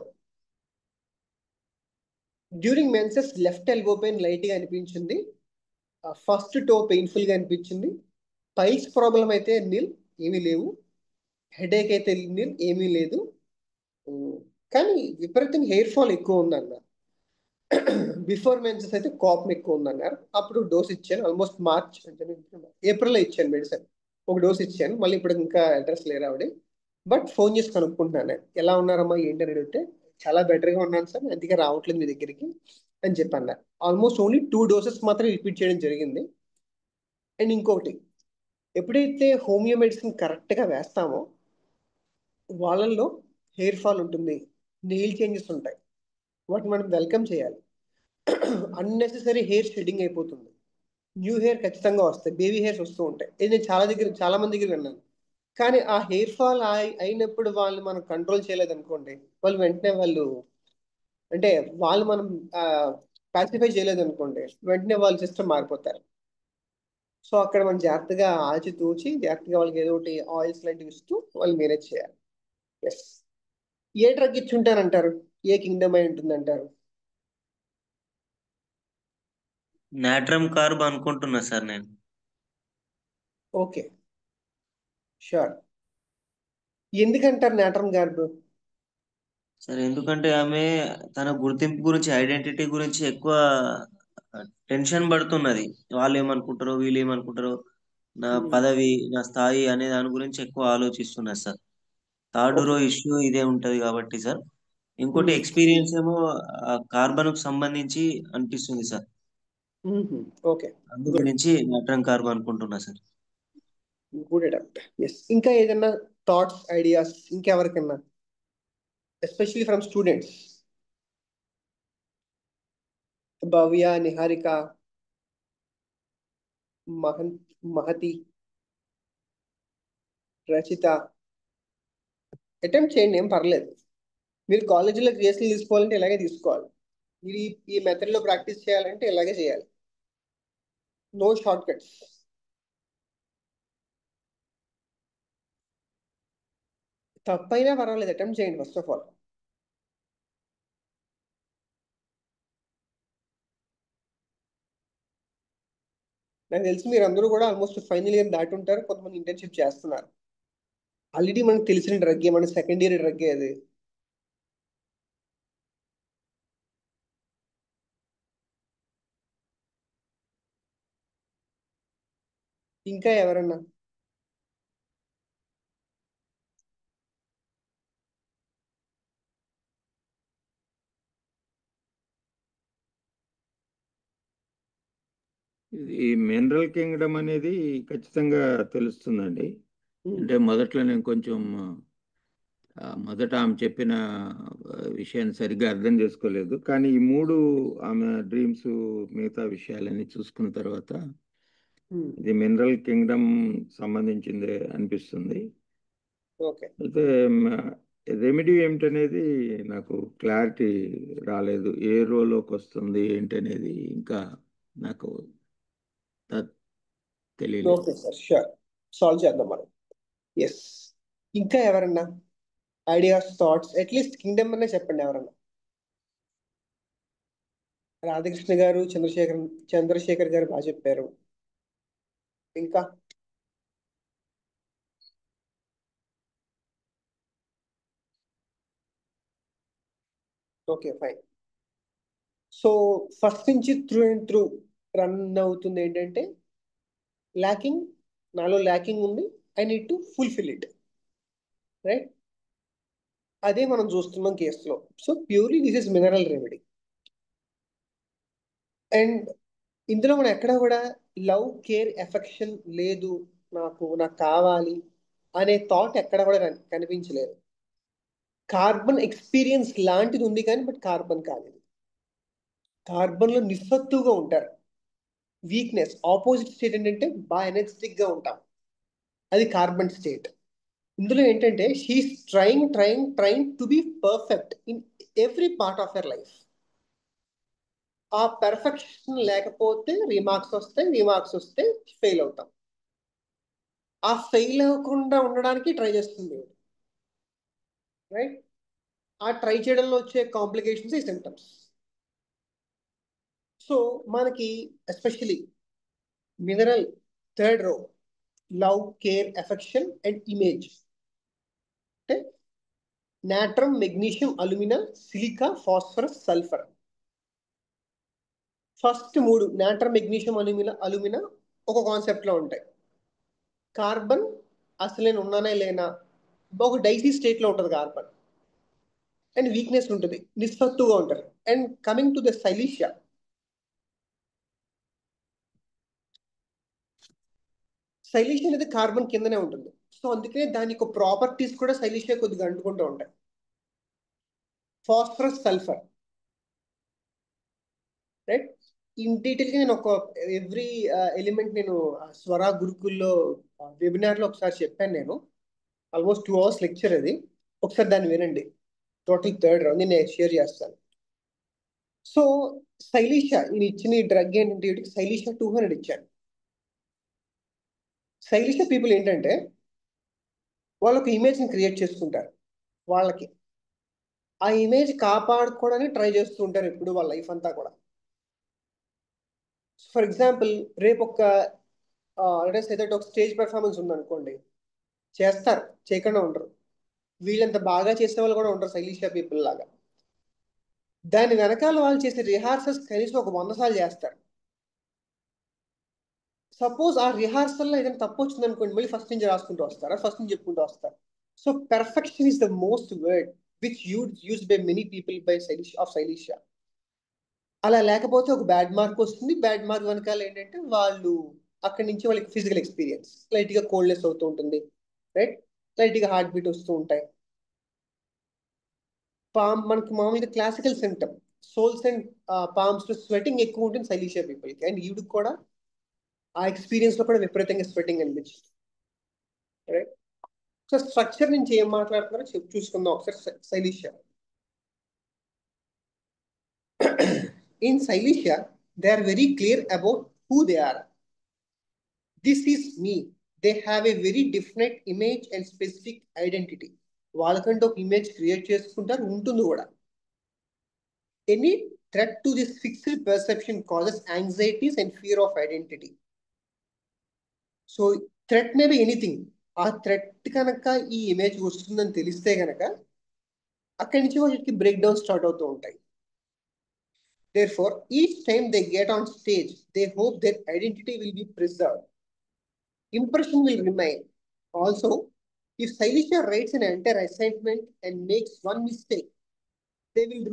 During menses left elbow pain లైట్గా అనిపించింది, ఫస్ట్ టో పెయిన్ఫుల్గా అనిపించింది. పైల్స్ ప్రాబ్లం అయితే నిల్, ఏమీ లేవు. హెడేక్ అయితే నిల్, ఏమీ లేదు. కానీ విపరీతంగా హెయిర్ ఫాల్ ఎక్కువ ఉందన్న. బిఫోర్ మెన్సెస్ అయితే కోపం ఎక్కువ ఉందన్నారు. అప్పుడు డోస్ ఇచ్చాను, ఆల్మోస్ట్ మార్చ్ అంటే ఏప్రిల్లో ఇచ్చాను మెడిసిన్. ఒక డోస్ ఇచ్చాను, మళ్ళీ ఇప్పుడు ఇంకా అడ్రస్ లేరు ఆవిడ. బట్ ఫోన్ చేసి కనుక్కుంటున్నాను, ఎలా ఉన్నారమ్మా ఏంటి అని అడిగితే చాలా బెటర్గా ఉన్నాను సార్, అందుకే రావట్లేదు మీ దగ్గరికి అని చెప్పి అన్నారు. ఆల్మోస్ట్ ఓన్లీ 2 doses మాత్రం రిపీట్ చేయడం జరిగింది. అండ్ ఇంకొకటి, ఎప్పుడైతే హోమియో మెడిసిన్ కరెక్ట్గా వేస్తామో వాళ్ళల్లో హెయిర్ ఫాల్ ఉంటుంది, నెయిల్ చేంజెస్ ఉంటాయి, వాటిని మనం వెల్కమ్ చేయాలి. అన్నెసెసరీ హెయిర్ షెడ్డింగ్ అయిపోతుంది, న్యూ హెయిర్ ఖచ్చితంగా వస్తాయి, బేబీ హెయిర్స్ వస్తూ ఉంటాయి. ఇది నేను చాలా మంది దగ్గర విన్నాను. కానీ ఆ హెయిర్ ఫాల్ అయినప్పుడు వాళ్ళు మనం కంట్రోల్ చేయలేదు అనుకోండి, వాళ్ళు వెంటనే అంటే వాళ్ళు మనం పాసిఫై చేయలేదు అనుకోండి, వెంటనే వాళ్ళ సిస్టమ్ మారిపోతారు. సో అక్కడ మనం జాగ్రత్తగా ఆచితూచి జాగ్రత్తగా వాళ్ళకి ఏదో ఒకటి ఆయిల్స్ లాంటివి ఇస్తూ వాళ్ళు మేనేజ్ చేయాలి. ఎస్. ఏ డ్రగ్ ఇచ్చుంటారంటారు, ఏ కింగ్డమ్ అయి ఉంటుంది అంటారు?
నాట్రమ్ కార్బ్ అనుకుంటున్నా సార్ నేను.
Okay, sure. ఎందుకంటారు నాట్రమ్ గార్బ్?
సార్ ఎందుకంటే ఆమె తన గుర్తింపు గురించి, ఐడెంటిటీ గురించి ఎక్కువ టెన్షన్ పడుతున్నది. వాళ్ళు ఏమనుకుంటారో, వీళ్ళు ఏమనుకుంటారో, నా పదవి, నా స్థాయి అనే దాని గురించి ఎక్కువ ఆలోచిస్తున్నారు సార్. థర్డ్ రో ఇష్యూ ఇదే ఉంటది కాబట్టి సార్. ఇంకోటి ఎక్స్పీరియన్స్ ఏమో కార్బన్ కు సంబంధించి అనిపిస్తుంది సార్.
ఓకే,
అందు
గుడ్.
గురించి నాట్రమ్ కార్బ్ అనుకుంటున్నా సార్.
Good adapt. ఎస్. ఇంకా ఏదైనా థాట్స్, ఐడియాస్ ఇంకెవరికన్నా, especially from students? Bhavya, Niharika, Mahan Mahathi, Rachitha, attempt చేయండి, ఏం పర్లేదు. మీరు కాలేజీలో కేసులు తీసుకోవాలంటే ఇలాగే తీసుకోవాలి. మీరు ఈ మెథడ్లో ప్రాక్టీస్ చేయాలంటే ఇలాగే చేయాలి. No short cuts. తప్పైనా పర్వాలేదు, అటెంప్ట్ చేయండి ఫస్ట్ ఆఫ్ ఆల్. నాకు తెలిసి మీరు అందరూ కూడా ఆల్మోస్ట్ ఫైనల్ ఇయర్ దాటి ఉంటారు, కొంతమంది ఇంటర్న్షిప్ చేస్తున్నారు. ఆల్రెడీ మనకు తెలిసిన డ్రగ్గే, మన సెకండ్ ఇయర్ డ్రగ్గే అది. ఇంకా ఎవరన్నా?
ఈ మినరల్ కింగ్డమ్ అనేది ఖచ్చితంగా తెలుస్తుందండి. అంటే మొదట్లో నేను కొంచెం మొదట ఆమె చెప్పిన విషయాన్ని సరిగ్గా అర్థం చేసుకోలేదు. కానీ ఈ 3 ఆమె డ్రీమ్స్ మిగతా విషయాలన్నీ చూసుకున్న తర్వాత ఇది మినరల్ కింగ్డమ్ సంబంధించిందే అనిపిస్తుంది.
ఓకే.
అయితే రెమెడీ ఏమిటనేది నాకు క్లారిటీ రాలేదు. ఏ రోల్లోకి వస్తుంది ఏంటనేది ఇంకా నాకు తెలియలేదు.
ఓకే సార్, షూర్, సాల్వ్ చేద్దాం మనం. ఎస్. ఇంకా ఎవరన్నా ఐడియాస్, థాట్స్, అట్లీస్ట్ కింగ్డమ్ అనే చెప్పండి ఎవరన్నా. రాధాకృష్ణ గారు, చంద్రశేఖర్ గారు బాగా చెప్పారు. ఇంకా ఓకే, ఫైన్. సో ఫస్ట్ నుంచి త్రూ అండ్ త్రూ రన్ అవుతుంది ఏంటంటే, నాలో ల్యాకింగ్ ఉంది, I need to fulfil it, right? అదే మనం చూస్తున్నాం కేసులో. So purely this is mineral remedy. And ఇందులో మనం ఎక్కడ కూడా లవ్, కేర్, ఎఫెక్షన్ లేదు, నాకు కావాలి అనే థాట్ ఎక్కడ కూడా కనిపించలేదు. కార్బన్ ఎక్స్పీరియన్స్ లాంటిది ఉంది కానీ బట్ కార్బన్ కాలేదు. కార్బన్లో నిస్సత్తుగా ఉంటారు. వీక్నెస్, ఆపోజిట్ స్టేట్ ఏంటంటే బాగా ఎనర్జెటిక్ గా ఉంటాం, అది కార్బన్ స్టేట్. ఇందులో ఏంటంటే she's trying to be perfect in every part of your life. ఆ పెర్ఫెక్షన్ లేకపోతే రిమార్క్స్ వస్తే ఫెయిల్ అవుతాం. ఆ ఫెయిల్ అవ్వకుండా ఉండడానికి ట్రై చేస్తుంది, రైట్? ఆ ట్రై చేయడంలో వచ్చే కాంప్లికేషన్స్ ఈ సిమ్టమ్స్. సో మనకి especially mineral third row, love, care, affection and image అంటే natrum, magnesium, alumina, silica, phosphorus, sulphur. First 3 natrum, magnesium, alumina ఒక కాన్సెప్ట్ లో ఉంటాయి. కార్బన్ అసలు నేను ఉన్నానే లేనా, ఒక డైసీ స్టేట్ లో ఉంటుంది కార్బన్. అండ్ వీక్నెస్ ఉంటుంది, నిస్సత్తుగా ఉంటారు. And coming to the silicea, అనేది కార్బన్ కిందనే ఉంటుంది. సో అందుకనే దాని యొక్క ప్రాపర్టీస్ కూడా సైలీషియా కొద్దిగా అంటుకుంటూ ఉంటాయి. Phosphorus, sulphur, right? In detail గా నేను ఒక ఎవ్రీ ఎలిమెంట్ నేను స్వరా గురుకుల్లో వెబినార్ లో ఒకసారి చెప్పాను. నేను ఆల్మోస్ట్ 2 hours లెక్చర్ అది. ఒకసారి దాన్ని వినండి. టోటల్ థర్డ్ రౌండ్ నేను షేర్ చేస్తాను. సో సైలీషియా, నేను ఇచ్చిన ఈ డ్రగ్ ఏంటంటే సైలీషియా 200 ఇచ్చాను. సైలీషియా పీపుల్ ఏంటంటే వాళ్ళొక ఇమేజ్ని క్రియేట్ చేసుకుంటారు. వాళ్ళకి ఆ ఇమేజ్ కాపాడుకోవడానికి ట్రై చేస్తూ ఉంటారు ఎప్పుడు వాళ్ళ లైఫ్ అంతా కూడా. ఫర్ ఎగ్జాంపుల్ రేపు ఒక ఏదైతే ఒక స్టేజ్ పెర్ఫార్మెన్స్ ఉందనుకోండి, చేస్తారు, చేయకుండా ఉండరు. వీళ్ళంత బాగా చేసే వాళ్ళు కూడా ఉంటారు సైలీషియా పీపుల్ లాగా. దాని వెనకాల వాళ్ళు చేసే రిహార్సల్స్ కనీసం ఒక 100 సార్లు చేస్తారు. సపోజ్ ఆ రిహార్సల్లో ఏదైనా తప్పు వచ్చింది అనుకోండి, మళ్ళీ ఫస్ట్ నుంచి రాసుకుంటూ వస్తారు, ఫస్ట్ నుంచి చెప్పుకుంటూ వస్తారు. So perfection is the most word which use by many people by silicea. అలా లేకపోతే ఒక బ్యాడ్ మార్క్ వస్తుంది. బ్యాడ్ మార్క్ వెనకాల ఏంటంటే వాళ్ళు అక్కడి నుంచి వాళ్ళకి ఫిజికల్ ఎక్స్పీరియన్స్, లైట్ గా కోల్డ్నెస్ అవుతూ ఉంటుంది, రైట్? లైట్ గా హార్ట్ బీట్ వస్తూ ఉంటాయి. మనకి మామూలుగా classical symptom souls and palms లో స్వెటింగ్ ఎక్కువ ఉంటుంది సైలీషియా పీపుల్ కి. అండ్ ఈవిడికి కూడా ఆ ఎక్స్పీరియన్స్ లో కూడా విపరీతంగా స్వెటింగ్ అనిపించింది, రైట్? సో స్ట్రక్చర్ నుంచి ఏం మాట్లాడుతున్నారో చూసుకుందాం ఒకసారి. Silicea, in Silesia, they are very clear about who they are. This is me. They have a very definite image and specific identity. వాళ్ళకంటే ఒక ఇమేజ్ క్రియేట్ చేసుకుంటారు, ఉంటుంది కూడా. Any threat to this fixed perception causes anxieties and fear of identity. So threat may be anything. ఆ threat కనుక ఈ image వస్తుందని తెలిస్తే కనుక అక్కడి నుంచి వాళ్ళకి బ్రేక్ డౌన్ స్టార్ట్ అవుతూ ఉంటాయి. Therefore, each time they get on stage, they hope their identity will be preserved. Impression will remain. Also, if Silesia writes an entire assignment and makes one mistake, they will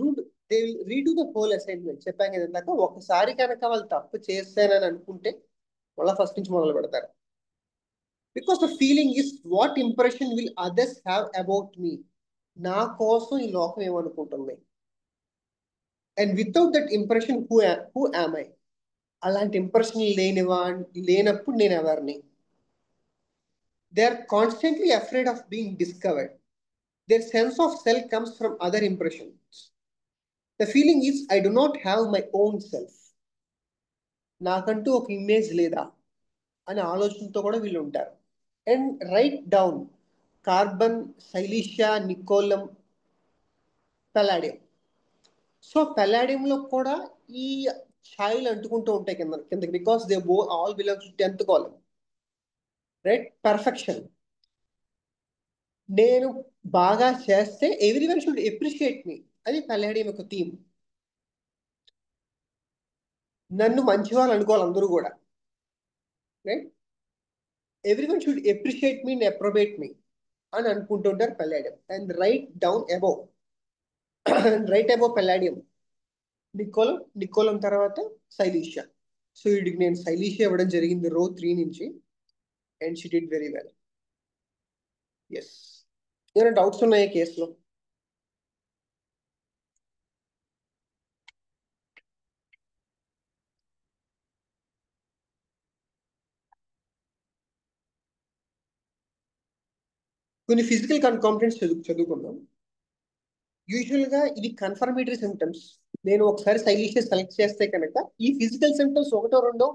they will redo the whole assignment. చెప్పాం కదా ఇందాక, ఒకసారి కనుక వాళ్ళు తప్పు చేస్తానని అనుకుంటే మళ్ళీ ఫస్ట్ నుంచి మొదలు పెడతారు. Because the feeling is what impression will others have about me. నా కోసం ఈ లోకం ఏమనుకుంటుంది, and without that impression who am I. అలాంటి ఇంప్రెషన్ లేనప్పుడు నేను ఎవరిని. They are constantly afraid of being discovered. Their sense of self comes from other impressions. The feeling is I do not have my own self. నాకంటూ ఒక image లేదా అనే ఆలోచనతో కూడా వీళ్ళు ఉంటారు. And right down carbon, silicea, niccolum, palladium. So పల్లాడియంలో కూడా ఈ ఛాయలు అంటుకుంటూ ఉంటాయి కిందకి, because they all belongs to 10th column. Right, perfection. నేను బాగా చేస్తే ఎవ్రీవన్ షుడ్ అప్రిషియేట్ మీ, అది పల్లాడియం యొక్క థీమ్. నన్ను మంచి వాళ్ళు అనుకోవాలి అందరూ కూడా. Right, everyone should appreciate me and approbate me అని అనుకుంటుంటారు palladium. And right down above, right above palladium niccolum తర్వాత సైలీషియా. సో వీడికి నేను సైలీషియా ఇవ్వడం జరిగింది row 3 నుంచి. And she did very well. Yes, ఏమైనా డౌట్స్ ఉన్నాయా కేసులో? కొన్ని ఫిజికల్ కాంపిటెంట్స్ చదువుకుందాం. యూజువల్ గా ఇది కన్ఫర్మేటరీ సిమ్టమ్స్. నేను ఒకసారి సైలీషియా సెలెక్ట్ చేస్తే కనుక ఈ ఫిజికల్ సిమ్టమ్స్ ఒకటో రెండో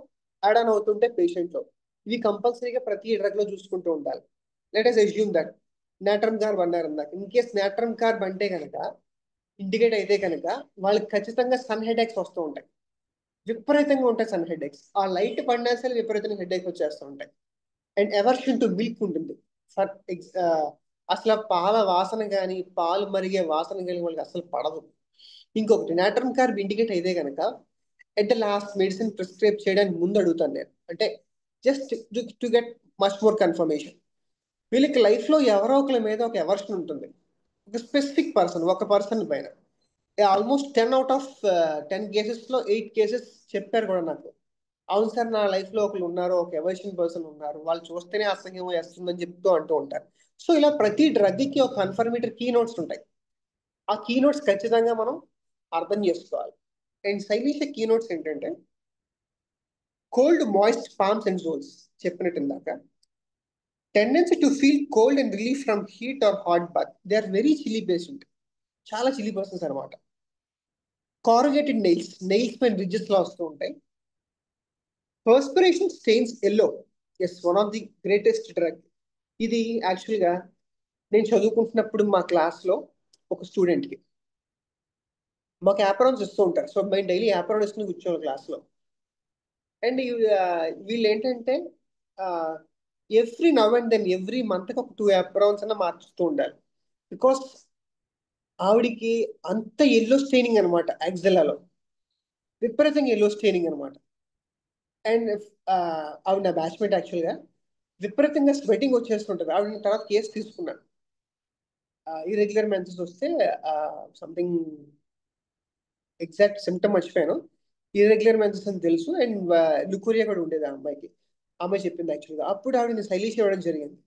యాడ్ ఆన్ అవుతుంటే పేషెంట్ లో, ఇవి కంపల్సరీగా ప్రతి డ్రగ్ లో చూసుకుంటూ ఉండాలి. Let us assume that natrum carb అన్నారు ఇందాక. ఇన్ కేస్ నాట్రమ్ కార్బ్ అంటే కనుక ఇండికేట్ అయితే కనుక వాళ్ళకి ఖచ్చితంగా సన్ హెడేక్స్ వస్తూ ఉంటాయి, విపరీతంగా ఉంటాయి సన్ హెడేక్స్. ఆ లైట్ పడినా సరే విపరీతంగా హెడేక్ వచ్చేస్తూ ఉంటాయి. అండ్ ఎవర్షన్ టు మిల్క్ ఉంటుంది. ఫర్ అసలు పాల వాసన కానీ పాలు మరిగే వాసన కానీ వాళ్ళకి అసలు పడదు. ఇంకొకటి, నాట్రమ్ కార్బ్ ఇండికేట్ అయితే కనుక at the last medicine prescribe చేయడానికి ముందు అడుగుతాను నేను, అంటే just to get much more confirmation. వీళ్ళకి లైఫ్ లో ఎవరో ఒకరి మీద ఒక ఎవర్షన్ ఉంటుంది, ఒక స్పెసిఫిక్ పర్సన్, ఒక పర్సన్ పైన. ఆల్మోస్ట్ 10 out of 10 కేసెస్ లో 8 కేసెస్ చెప్పారు కూడా నాకు. అవును సార్, నా లైఫ్ లో ఒకరు ఉన్నారు, ఒక ఎవర్షన్ పర్సన్ ఉన్నారు, వాళ్ళు చూస్తేనే అసహ్యం వేస్తుందని అంటూ ఉంటారు. సో ఇలా ప్రతి డ్రగ్ కి ఒక కన్ఫర్మేటరీ కీ నోట్స్ ఉంటాయి. ఆ కీ నోట్స్ ఖచ్చితంగా మనం అర్థం చేసుకోవాలి. అండ్ సైలీషియా కీ నోట్స్ ఏంటంటే cold, moist palms and Jones చెప్పినట్టు ఇందాక. Tendency to feel cold and relief from heat or hot bath. They are very chilly patient, చాలా చిల్లీ పర్సన్స్ అనమాట. కార్రుగేటెడ్ నెయిల్స్ పైన రిడ్జెస్ లా వస్తూ ఉంటాయి. Perspiration stains yellow. Yes, one of the greatest drug. ఇది యాక్చువల్గా నేను చదువుకుంటున్నప్పుడు మా క్లాస్లో ఒక స్టూడెంట్కి మాకు యాప్రాన్స్ ఇస్తూ ఉంటారు. సో మేము డైలీ యాప్రాన్ ఇస్తున్న కూర్చోవాలి క్లాస్లో. అండ్ వీళ్ళు ఏంటంటే every now and then every మంత్కి ఒక 2 యాప్రాన్స్ అన్న మార్చుతూ ఉండాలి. బికాస్ ఆవిడికి అంత ఎల్లో స్టెయినింగ్ అనమాట, యాక్సెల్లాలో విపరీతంగా ఎల్లో స్టెయినింగ్ అనమాట. అండ్ ఆవిడ నా బ్యాచ్మేట్ యాక్చువల్గా. విపరీతంగా స్వెటింగ్ వచ్చేస్తుంటుంది. ఆవిడ తర్వాత కేసు తీసుకున్నాను. ఇర్రెగ్యులర్ మెన్సెస్ వస్తే సంథింగ్ ఎగ్జాక్ట్ సిమ్టమ్ మర్చిపోయాను. ఇర్రెగ్యులర్ మెన్సెస్ అని తెలుసు. అండ్ లుకోరియా కూడా ఉండేది ఆ అమ్మాయికి. అమ్మాయి చెప్పింది యాక్చువల్గా. అప్పుడు ఆవిడ సైలీషియా ఇవ్వడం జరిగింది.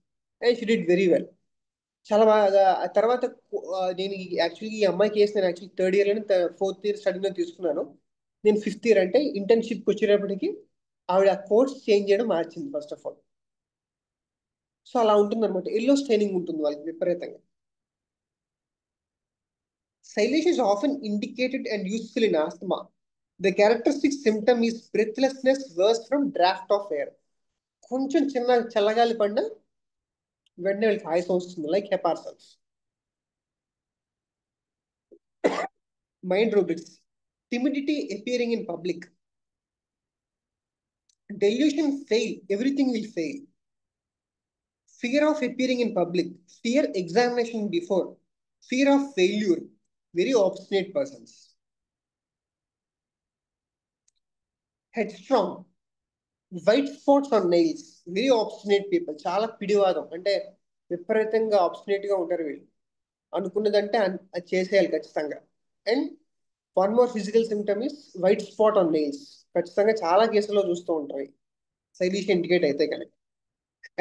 And she did very well, చాలా బాగా. ఆ తర్వాత నేను యాక్చువల్గా ఈ అమ్మాయి కేసు నేను యాక్చువల్లీ 3rd year లోనే 4th year స్టడీలో తీసుకున్నాను. నేను 5th year అంటే ఇంటర్న్షిప్కి వచ్చేటప్పటికి ఆవిడ ఆ కోర్స్ చేంజ్ చేయడం మార్చింది ఫస్ట్ ఆఫ్ ఆల్. సో అలా ఉంటుంది అనమాట, ఎల్లో స్టైనింగ్ ఉంటుంది వాళ్ళకి విపరీతంగా. Silage is often indicated and useful in asthma. The characteristic symptom is breathlessness worse from draft of air. కొంచెం చిన్న చల్లగాలి పడినా వెంటనే వాళ్ళకి ఆయాసం వస్తుంది, like hepar sulphs. Mind rubrics: timidity appearing in public, delusion fail, everything will fail, fear of appearing in public, fear examination before, fear of failure, very obstinate persons. Headstrong, white spots on nails, very obstinate people, చాలా పిడివాదం, అంటే విపరీతంగా obstinate గా ఉంటారు వీళ్ళు. అనుకున్నదంటే అది చేసేయాలి ఖచ్చితంగా. And one more physical symptom is white spot on nails. ఖచ్చితంగా చాలా కేసుల్లో చూస్తూ ఉంటాయి శైలీష ఇండికేట్ అయితే కనుక.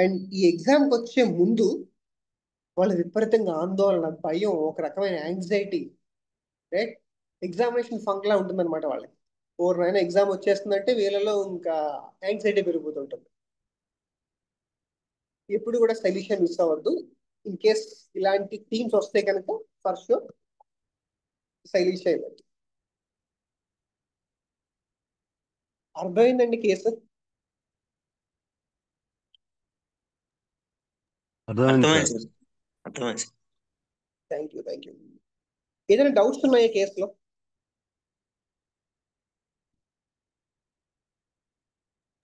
అండ్ ఈ ఎగ్జామ్కి వచ్చే ముందు వాళ్ళు విపరీతంగా ఆందోళన, భయం, ఒక రకమైన యాంగ్జైటీ, రైట్? ఎగ్జామినేషన్ ఫంక్ లా ఉంటుందన్నమాట వాళ్ళకి. ఓవర్ ఎగ్జామ్ వచ్చేస్తుందంటే వీళ్ళలో ఇంకా యాంగ్జైటీ పెరిగిపోతుంటుంది. ఎప్పుడు కూడా శైలీష మిస్ అవ్వద్దు. ఇన్ కేస్ ఇలాంటి టీమ్స్ వస్తే కనుక ఫర్ షూర్ శైలీష ఇవ్వండి. అర్థమైందండి కేసు?
అర్థమైంది
అర్థమైంది
సార్.
సార్, అర్థమైంది సార్.
Thank you. ఏదైనా డౌట్స్ ఉన్నాయా కేసులో?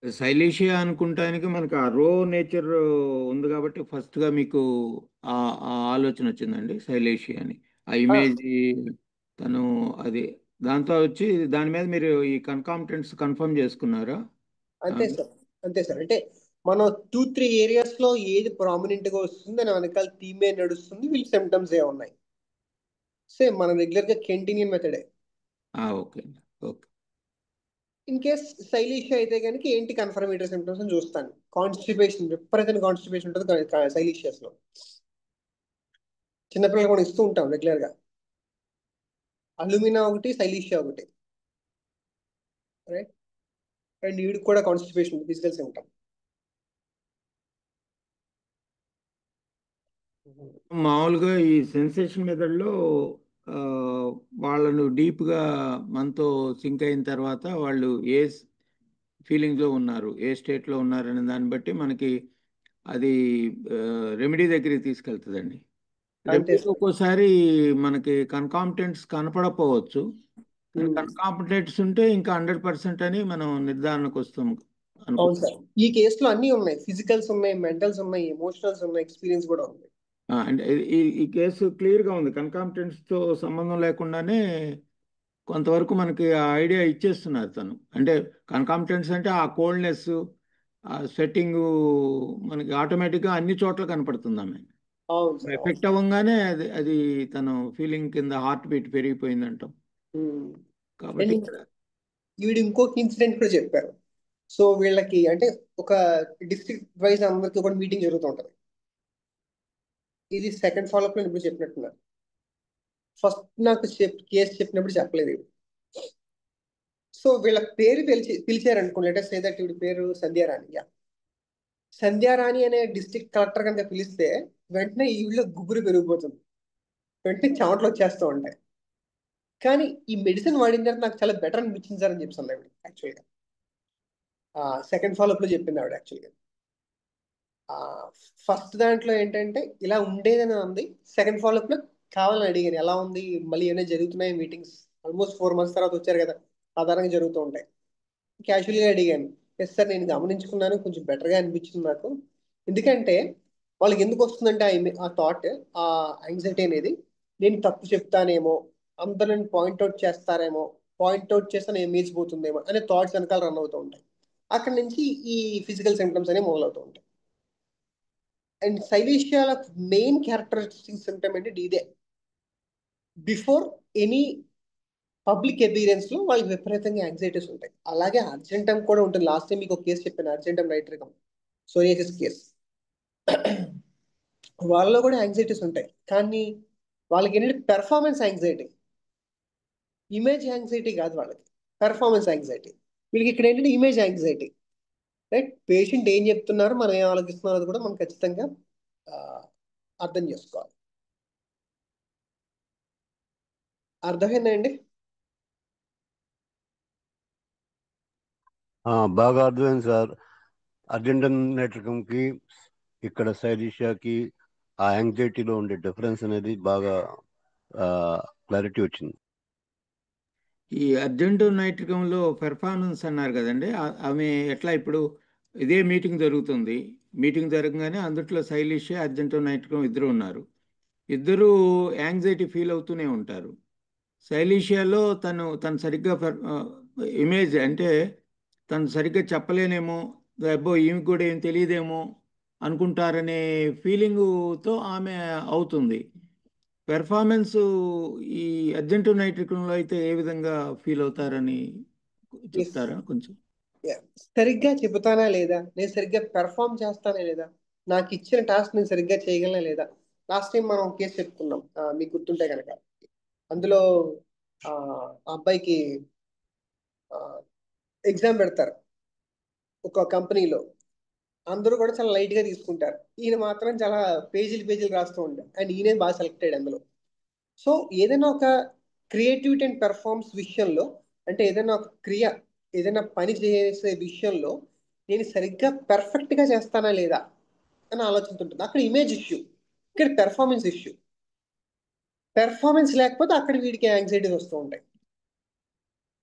శైలేషియా అనుకుంటానికి మనకు ఆ రో నేచర్ ఉంది కాబట్టి ఫస్ట్గా మీకు ఆ ఆ ఆలోచన వచ్చిందండి శైలేషియా అని. ఆ ఇమేజ్ తను అది దాంతో వచ్చి దాని మీద మీరు ఈ కన్కాంపిటెంట్స్ కన్ఫర్మ్ చేసుకున్నారా?
అంతే సార్. అంటే మనం 2-3 ఏరియాస్ లో ఏది ప్రామినెంట్ గా వస్తుంది అని వెనకాల థీమ్ ఏ నడుస్తుంది, వీళ్ళ సిమ్టమ్స్ ఏ ఉన్నాయి. సేమ్ మనం రెగ్యులర్ గా కెంటినియన్ మెథడే.
Okay okay.
ఇన్ కేస్ శైలీష అయితే కనుక ఏంటి కన్ఫర్మేటరీ సిమ్టమ్స్ అని చూస్తాను. కాన్స్టిపేషన్, విపరీతమైన కాన్స్టిపేషన్ ఉంటుంది శైలీషియస్ లో. చిన్నపిల్లలు కూడా ఇస్తూ ఉంటాం రెగ్యులర్ గా. అల్యూమినా ఒకటి, శైలీషియా ఒకటి, రైట్? అండ్ వీడికి కూడా కాన్స్టిపేషన్ ఫిజికల్ సిమ్టమ్.
మామూలుగా ఈ సెన్సేషన్ మెథడ్లో వాళ్ళను డీప్గా మనతో సింక్ అయిన తర్వాత వాళ్ళు ఏ ఫీలింగ్లో ఉన్నారు, ఏ స్టేట్లో ఉన్నారు అనే దాన్ని బట్టి మనకి అది రెమెడీ దగ్గరికి తీసుకెళ్తుందండి.
అంతే సార్.
ఒక్కోసారి మనకి కన్కాంపిటెంట్స్ కనపడకపోవచ్చు, కానీ కన్కాంపిటెంట్స్ ఉంటే ఇంకా 100% అని మనం నిర్ధారణకు వస్తాం
అవును సార్. ఈ కేసులో అన్ని ఉన్నాయి, ఫిజికల్స్ ఉన్నాయి, మెంటల్స్ ఉన్నాయి, ఎమోషనల్స్ ఉన్నాయి, ఎక్స్పీరియన్స్ కూడా ఉంది.
అంటే ఈ కేసు క్లియర్గా ఉంది, కన్కాంపిటెంట్స్తో సంబంధం లేకుండానే కొంతవరకు మనకి ఆ ఐడియా ఇచ్చేస్తున్నారు తను. అంటే కన్కాంపిటెన్స్ అంటే ఆ కోల్డ్నెస్, ఆ స్వెట్టింగ్ మనకి ఆటోమేటిక్గా అన్ని చోట్ల కనపడుతుంది ఆమె.
అవును సార్.
ఎఫెక్ట్ అవ్వగానే అది తను ఫీలింగ్ కింద హార్ట్ బీట్ పెరిగిపోయిందంటాం. కాబట్టి
వీడు ఇంకొక ఇన్సిడెంట్ కూడా చెప్పారు. సో వీళ్ళకి అంటే ఒక డిస్ట్రిక్ట్ వైజ్ అందరికి కూడా మీటింగ్ జరుగుతూ ఉంటుంది. ఇది సెకండ్ ఫాలోఅప్ లో ఇప్పుడు చెప్పినట్టున్నారు. ఫస్ట్ నాకు కేసు చెప్పినప్పుడు చెప్పలేదు ఇవి. సో వీళ్ళ పేరు పిలిచారు అనుకోండి, లెట్ సే దట్ వీడి పేరు సంధ్యారాణి. సంధ్యారాణి అనే డిస్ట్రిక్ట్ కలెక్టర్ కనుక పిలిస్తే వెంటనే ఈ వీళ్ళు గుబురు పెరిగిపోతుంది, వెంటనే చెమటలు వచ్చేస్తూ ఉంటాయి. కానీ ఈ మెడిసిన్ వాడిన తర్వాత నాకు చాలా బెటర్ అనిపించింది సార్ అని చెప్పి ఆవిడ యాక్చువల్గా సెకండ్ ఫాలోఅప్ లో చెప్పింది ఆవిడ. యాక్చువల్గా ఫస్ట్ దాంట్లో ఏంటంటే ఇలా ఉండేదని ఉంది. సెకండ్ ఫాలోఅప్ లో కావాలని అడిగాను ఎలా ఉంది, మళ్ళీ ఏమైనా జరుగుతున్నాయి మీటింగ్స్, ఆల్మోస్ట్ 4 months తర్వాత వచ్చారు కదా, సాధారణంగా జరుగుతూ ఉంటాయి. క్యాజువల్గా అడిగాను, ఎస్ సార్ నేను గమనించుకున్నాను, కొంచెం బెటర్గా అనిపించింది నాకు. ఎందుకంటే వాళ్ళకి ఎందుకు వస్తుందంటే ఆ థాట్, ఆ యాంగ్జైటీ అనేది, నేను తప్పు చెప్తానేమో, అందరూ నన్ను పాయింట్అవుట్ చేస్తారేమో, పాయింట్అవుట్ చేస్తే నేను మీచిపోతుందేమో అనే థాట్స్ వెనకాల రన్ అవుతూ ఉంటాయి. అక్కడి నుంచి ఈ ఫిజికల్ సిమ్టమ్స్ అనేవి మొదలవుతూ ఉంటాయి. అండ్ శైలీషియాల మెయిన్ క్యారెక్టరిస్టిక్ సిమ్టమ్ ఏంటి ఇదే. బిఫోర్ ఎనీ పబ్లిక్ అపీరెన్స్ లో వాళ్ళకి విపరీతంగా యాంగ్జైటీస్ ఉంటాయి. అలాగే అర్జెంటమ్ కూడా ఉంటుంది. లాస్ట్ టైం మీకు ఒక కేసు చెప్పాను, అర్జెంటమ్ నైట్రికం సోరియాసిస్ కేసు. వాళ్ళలో కూడా యాంగ్జైటీస్ ఉంటాయి, కానీ వాళ్ళకి ఏంటంటే పెర్ఫార్మెన్స్ యాంగ్జైటీ, ఇమేజ్ యాంగ్జైటీ కాదు వాళ్ళకి, పెర్ఫార్మెన్స్ యాంగ్జైటీ. వీళ్ళకి ఇక్కడ ఏంటంటే ఇమేజ్ యాంగ్జైటీ, రైట్? పేషెంట్ ఏం చెప్తున్నారు, మనం ఏం ఆలోచిస్తున్నారో అది కూడా మనం ఖచ్చితంగా అర్థం చేసుకోవాలి. అర్థమైందండి?
బాగా అర్థమైంది సార్. అర్జెంటైన్ ఇక్కడ శైలీషాకి ఆ యాంగ్జైటీలో ఉండే డిఫరెన్స్ అనేది బాగా క్లారిటీ వచ్చింది.
ఈ అర్జెంటు నైట్రికంలో పెర్ఫార్మెన్స్ అన్నారు కదండి, ఆమె ఎట్లా ఇప్పుడు ఇదే మీటింగ్ జరుగుతుంది, మీటింగ్ జరగగానే అందుట్లో శైలిష్ అర్జెంటు నైట్రికం ఇద్దరు ఉన్నారు, ఇద్దరు యాంగ్జైటీ ఫీల్ అవుతూనే ఉంటారు. శైలీషియాలో తను సరిగ్గా ఇమేజ్ అంటే తను సరిగ్గా చెప్పలేనేమో, అబ్బో ఈమె కూడా ఏం తెలియదేమో అనుకుంటారనే ఫీలింగుతో ఆమె అవుతుంది. పెర్ఫార్మెన్స్ ఈ అర్జెంటు నైట్రికంలో అయితే ఏ విధంగా ఫీల్ అవుతారని చెప్తారా కొంచెం?
సరిగ్గా చెబుతానా లేదా, నేను సరిగ్గా పెర్ఫామ్ చేస్తానా లేదా, నాకు ఇచ్చిన టాస్క్ నేను సరిగ్గా చేయగలనా లేదా. లాస్ట్ టైం మనం కేసు చెప్పుకున్నాం, మీకు గుర్తుంటే కనుక. అందులో ఆ అబ్బాయికి ఎగ్జామ్ పెడతారు ఒక కంపెనీలో. అందరూ కూడా చాలా లైట్ గా తీసుకుంటారు, ఈయన మాత్రం చాలా పేజీలు రాస్తూ ఉంటారు, అండ్ ఈయనే బాగా సెలెక్ట్ అయ్యాడు అందులో. సో ఏదైనా ఒక క్రియేటివిటీ అండ్ పెర్ఫార్మెన్స్ విషయంలో, అంటే ఏదైనా ఒక క్రియ, ఏదైనా పని చేసే విషయంలో నేను సరిగ్గా పర్ఫెక్ట్ గా చేస్తానా లేదా అని ఆలోచించుంటుంది. అక్కడ ఇమేజ్ ఇష్యూ, ఇక్కడ పెర్ఫార్మెన్స్ ఇష్యూ. పెర్ఫార్మెన్స్ లేకపోతే అక్కడ వీడికి యాంగ్జైటీస్ వస్తూ ఉంటాయి.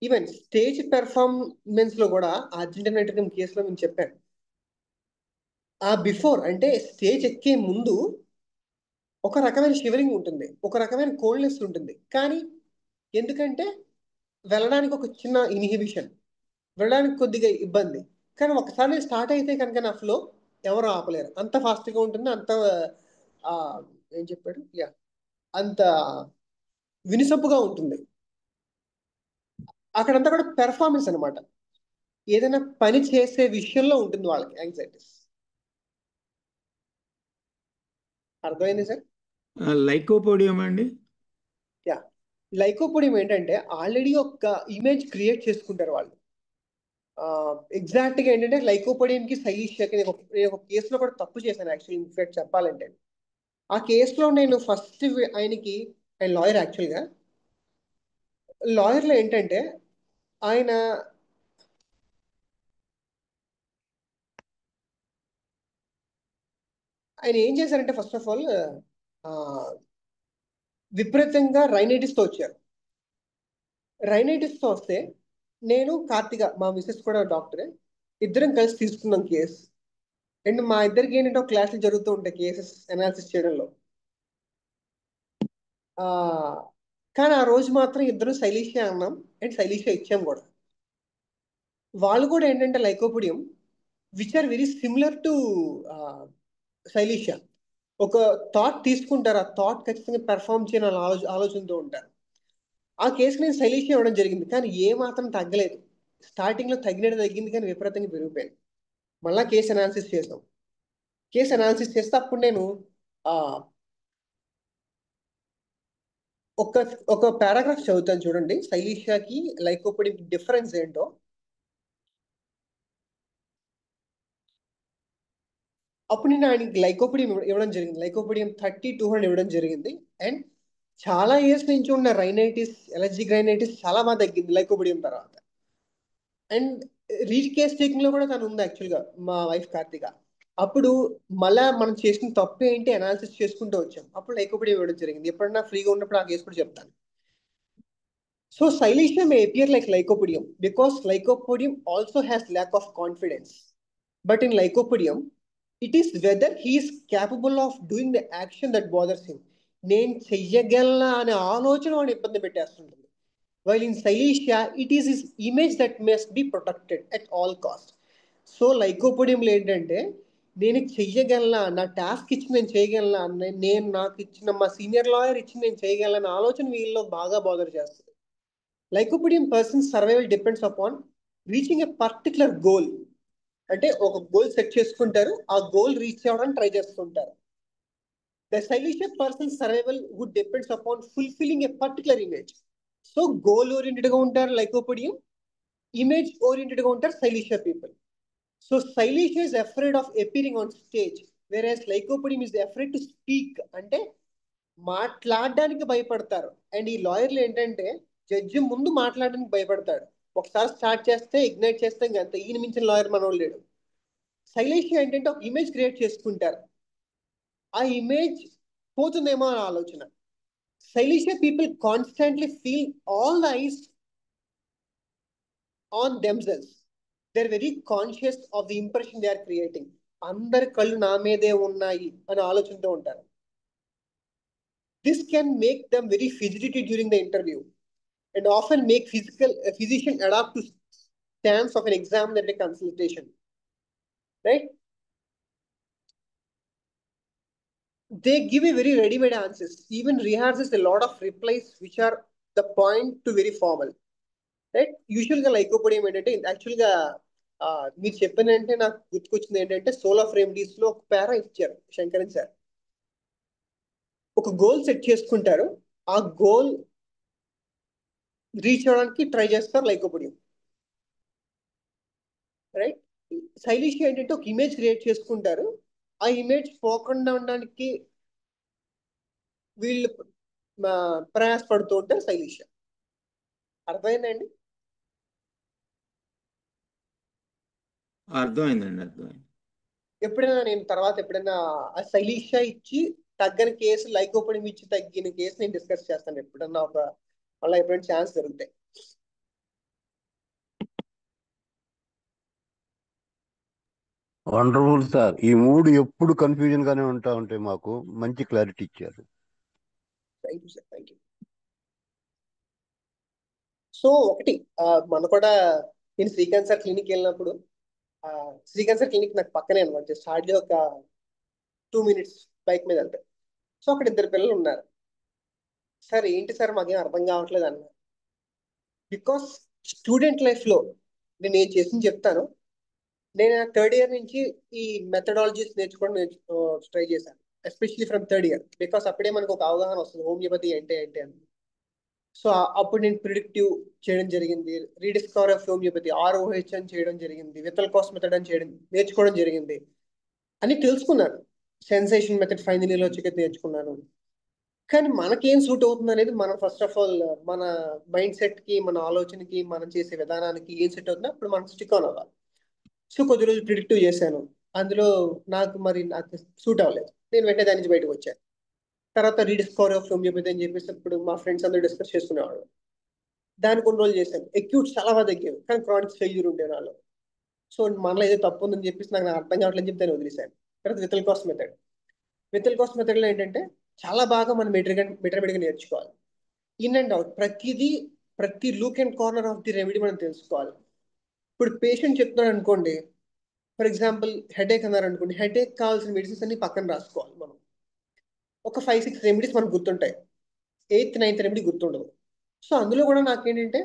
ఈవెన్ స్టేజ్ పెర్ఫార్మెన్స్ లో కూడా అర్జెంటీనా నైట్రికం కేసులో నేను చెప్పాను, ఆ బిఫోర్ అంటే స్టేజ్ ఎక్కే ముందు ఒక రకమైన షివరింగ్ ఉంటుంది, ఒక రకమైన కోల్డ్నెస్ ఉంటుంది. కానీ ఎందుకంటే వెళ్ళడానికి ఒక చిన్న ఇన్హిబిషన్, వెళ్ళడానికి కొద్దిగా ఇబ్బంది. కానీ ఒకసారి స్టార్ట్ అయితే కనుక నా ఫ్లో ఎవరు ఆపలేరు, అంత ఫాస్ట్గా ఉంటుంది, అంత ఏం చెప్పాడు, అంత వినుసొప్పుగా ఉంటుంది. అక్కడంతా కూడా పెర్ఫార్మెన్స్ అనమాట, ఏదైనా పని చేసే విషయంలో ఉంటుంది వాళ్ళకి యాంగ్జైటీస్. అర్థమైంది సార్?
లైకోపోడియం అండి.
లైకోపోడియం ఏంటంటే ఆల్రెడీ ఒక ఇమేజ్ క్రియేట్ చేసుకుంటారు వాళ్ళు. ఎగ్జాక్ట్ గా ఏంటంటే లైకోపోడియం కి సైలీషియాకి నేను ఒక కేసులో కూడా తప్పు చేశాను యాక్చువల్లీ. ఇన్ఫాక్ట్ చెప్పాలంటే ఆ కేసులో నేను ఫస్ట్ ఆయనకి, ఆయన లాయర్ యాక్చువల్గా, లాయర్లో ఏంటంటే ఆయన ఏం చేశారంటే ఫస్ట్ ఆఫ్ ఆల్ విపరీతంగా రైనైటిస్తో వచ్చారు. రైనైటిస్తో వస్తే నేను కార్తిక, మా మిసెస్ కూడా డాక్టరే, ఇద్దరం కలిసి తీసుకున్నాం కేసు. అండ్ మా ఇద్దరికి ఏంటంటే ఒక క్లాసులు జరుగుతూ ఉంటాయి కేసెస్ అనాలిసిస్ చేయడంలో. కానీ ఆ రోజు మాత్రం ఇద్దరు సైలీషియా అన్నాం, అండ్ సైలీషియా ఇచ్చాం కూడా. వాళ్ళు కూడా ఏంటంటే lycopodium which are very similar to silicea. ఒక థాట్ తీసుకుంటారు, ఆ థాట్ ఖచ్చితంగా పెర్ఫామ్ చేయాలని ఆలోచనతో ఉంటారు. ఆ కేసు నేను సైలీషియా ఇవ్వడం జరిగింది, కానీ ఏ మాత్రం తగ్గలేదు. స్టార్టింగ్ లో తగ్గినట్టు తగ్గింది, కానీ విపరీతంగా పెరిగిపోయింది. మళ్ళా కేసు అనాలిసిస్ చేసాం. కేసు అనాలిసిస్ చేస్తే అప్పుడు నేను ఒక పారాగ్రాఫ్ చదువుతాను చూడండి, సైలీషియాకి లైకోపోడియం డిఫరెన్స్ ఏంటో. అప్పుడు నేను ఆయనకి లైకోపోడియం ఇవ్వడం జరిగింది, లైకోపోడియం 30-200 ఇవ్వడం జరిగింది. అండ్ చాలా ఇయర్స్ నుంచి ఉన్న రైనైటిస్, ఎలర్జిక్ రైనైటిస్ చాలా బాగా తగ్గింది లైకోపోడియం తర్వాత. అండ్ రీచ్ కేస్ టేకింగ్ లో కూడా తను ఉంది యాక్చువల్గా, మా వైఫ్ కార్తిక. అప్పుడు మళ్ళా మనం చేసిన తప్పు ఏంటి అనాలిసిస్ చేసుకుంటూ వచ్చాం, అప్పుడు లైకోపోడియం ఇవ్వడం జరిగింది. ఎప్పుడన్నా ఫ్రీగా ఉన్నప్పుడు ఆ కేసు కూడా చెప్తాను. So Silicea may appear like lycopodium because lycopodium also has lack of confidence. But in lycopodium, it is whether he is capable of doing the action that bothers him. నేను చెయ్యగలనా అనే ఆలోచన వాడిని ఇబ్బంది పెట్టేస్తుంటుంది. While in Silicea, it is his image that must be protected at all cost. So లైకోపోడియంలో ఏంటంటే నేను చెయ్యగలనా, నా task ఇచ్చి నేను చేయగలనా, నేను నాకు ఇచ్చిన మా సీనియర్ లాయర్ ఇచ్చి నేను చేయగలనా ఆలోచన వీళ్ళలో బాగా బాదర్ చేస్తుంది. Lycopodium person's survival depends upon reaching a particular goal. అంటే ఒక గోల్ సెట్ చేసుకుంటారు, ఆ గోల్ రీచ్ అవ్వడానికి ట్రై చేస్తుంటారు. The Silicea person's survival would depends upon fulfilling a particular image. So goal oriented గా ఉంటారు లైకోపోడియం, ఇమేజ్ ఓరియంటెడ్ గా ఉంటారు Silicea people. So Silicea is afraid of appearing on stage, whereas Lycopodium is afraid to speak. అంటే మాట్లాడడానికి భయపడతారు. And ఈ లాయర్లు ఏంటంటే జడ్జి ముందు మాట్లాడడానికి భయపడతాడు. ఒకసారి స్టార్ట్ చేస్తే ఇగ్నైట్ చేస్తే ఇంకా అంత, ఈయన మించిన లాయర్ మనోళ్ళు లేడు. Silicea ఏంటంటే ఒక ఇమేజ్ క్రియేట్ చేసుకుంటారు, ఆ ఇమేజ్ పోతుందేమో అని ఆలోచన. Silicea people constantly feel all the eyes on themselves. They're very conscious of the impression they are creating. అందరి కళ్ళు నా మీదే ఉన్నాయి అని ఆలోచనతో ఉంటారు. This can make them very fidgety during the interview and often make physician adapt to stance of an examiner at a consultation. Right? they give a very ready-made answers. Even rehearses a lot of replies which are the point to very formal. Right. యూజువల్గా lycopodium ఏంటంటే యాక్చువల్గా మీరు చెప్పిన అంటే నాకు గుర్తుకొచ్చింది ఏంటంటే soul of remedies లో ఒక పేరా ఇచ్చారు శంకరన్ సార్. ఒక గోల్ సెట్ చేసుకుంటారు, ఆ గోల్ రీచ్ అవడానికి ట్రై చేస్తారు లైకోపోడియం. రైట్. శైలిష్ ఏంటంటే ఒక ఇమేజ్ క్రియేట్ చేసుకుంటారు, ఆ ఇమేజ్ పోకుండా ఉండడానికి వీళ్ళు ప్రయాసపడుతూ ఉంటారు శైలిష్. అర్థమైందండి?
అర్థమైందండి, అర్థమైంది.
ఎప్పుడైనా నేను తర్వాత ఎప్పుడైనా ఆ శైలిష ఇచ్చి తగ్గని కేసు లైకోపోడియం ఇచ్చి తగ్గిన కేసు నేను డిస్కస్ చేస్తాను ఎప్పుడన్నా ఒక మళ్ళీ ఎప్పుడైనా ఛాన్స్ దొరుకుతాయి.
Wonderful sir. ఈ మూడు ఎప్పుడు కన్ఫ్యూజన్ గానే ఉంటాయి, మాకు మంచి క్లారిటీ ఇచ్చారు.
Thank you sir, thank you. So ఒకటి మన కూడా నేను శ్రీకాంత్ సార్ క్లినిక్ వెళ్ళినప్పుడు, శ్రీకాంత్ సార్ క్లినిక్ నాకు పక్కనే అనమాట, జస్ట్ హార్డ్లీ ఒక 2 minutes బైక్ మీద వెళ్తాయి. సో అక్కడ 2 పిల్లలు ఉన్నారు. సార్ ఏంటి సార్ మాకేం అర్థం కావట్లేదు అన్నారు. బికాస్ స్టూడెంట్ లైఫ్లో నేను ఏం చేసింది చెప్తాను. నేను 3rd year నుంచి ఈ మెథడాలజీస్ నేర్చుకోవడం ట్రై చేశాను, especially from 3rd year. Because అప్పుడే మనకు ఒక అవగాహన వస్తుంది హోమియోపతి అంటే ఏంటి అని. సో అప్పుడు నేను ప్రిడిక్టివ్ చేయడం జరిగింది, రీడిస్కవర్ ఆఫ్ హోమియోపతి ROH అని చేయడం జరిగింది, వితల్కాస్ మెథడ్ అని చేయడం నేర్చుకోవడం జరిగింది అని తెలుసుకున్నాను. సెన్సేషన్ మెథడ్ ఫైనల్ ఇయర్లో వచ్చి నేర్చుకున్నాను. కానీ మనకేం సూట్ అవుతుంది అనేది మనం ఫస్ట్ ఆఫ్ ఆల్ మన మైండ్ సెట్కి, మన ఆలోచనకి, మనం చేసే విధానానికి ఏం సెట్ అవుతుందో అప్పుడు మనం స్టిక్ ఆన్ అవ్వాలి. సో కొద్ది రోజులు ప్రిడిక్టివ్ చేశాను, అందులో నాకు సూట్ అవ్వలేదు. నేను వెంటనే దాని నుంచి బయటకు వచ్చాను. తర్వాత రీడిస్కవరీ ఆఫ్ హోమియోపతి అని చెప్పేసి ఇప్పుడు మా ఫ్రెండ్స్ అందరూ డిస్కస్ చేసుకునేవాళ్ళు. దాన్ని కొన్ని రోజులు చేశాను, ఎక్యూట్ చాలా బాగా తగ్గాను, కానీ క్రానిక్ ఫెయిల్యూర్ ఉండే నాలో. సో మనలో ఏదో తప్పు ఉందని చెప్పేసి నాకు అర్థం కావట్లేదు చెప్పి దాన్ని వదిలేశాను. తర్వాత వితల్కాస్ మెథడ్. వితల్కాస్ మెథడ్లో ఏంటంటే చాలా బాగా మనం మెటర్మెడిగా నేర్చుకోవాలి. ఇన్ అండ్ అవుట్ ప్రతి Luke and corner of the remedy మనం తెలుసుకోవాలి. ఇప్పుడు పేషెంట్ చెప్తున్నాడు అనుకోండి, ఫర్ ఎగ్జాంపుల్ హెడేక్ అన్నారు అనుకోండి, హెడేక్ కావాల్సిన మెడిసిన్స్ అన్ని పక్కన రాసుకోవాలి. మనం ఒక 5-6 రెమెడీస్ మనకు గుర్తుంటాయి, 8th 9th రెమెడీ గుర్తుండదు. సో అందులో కూడా నాకేంటంటే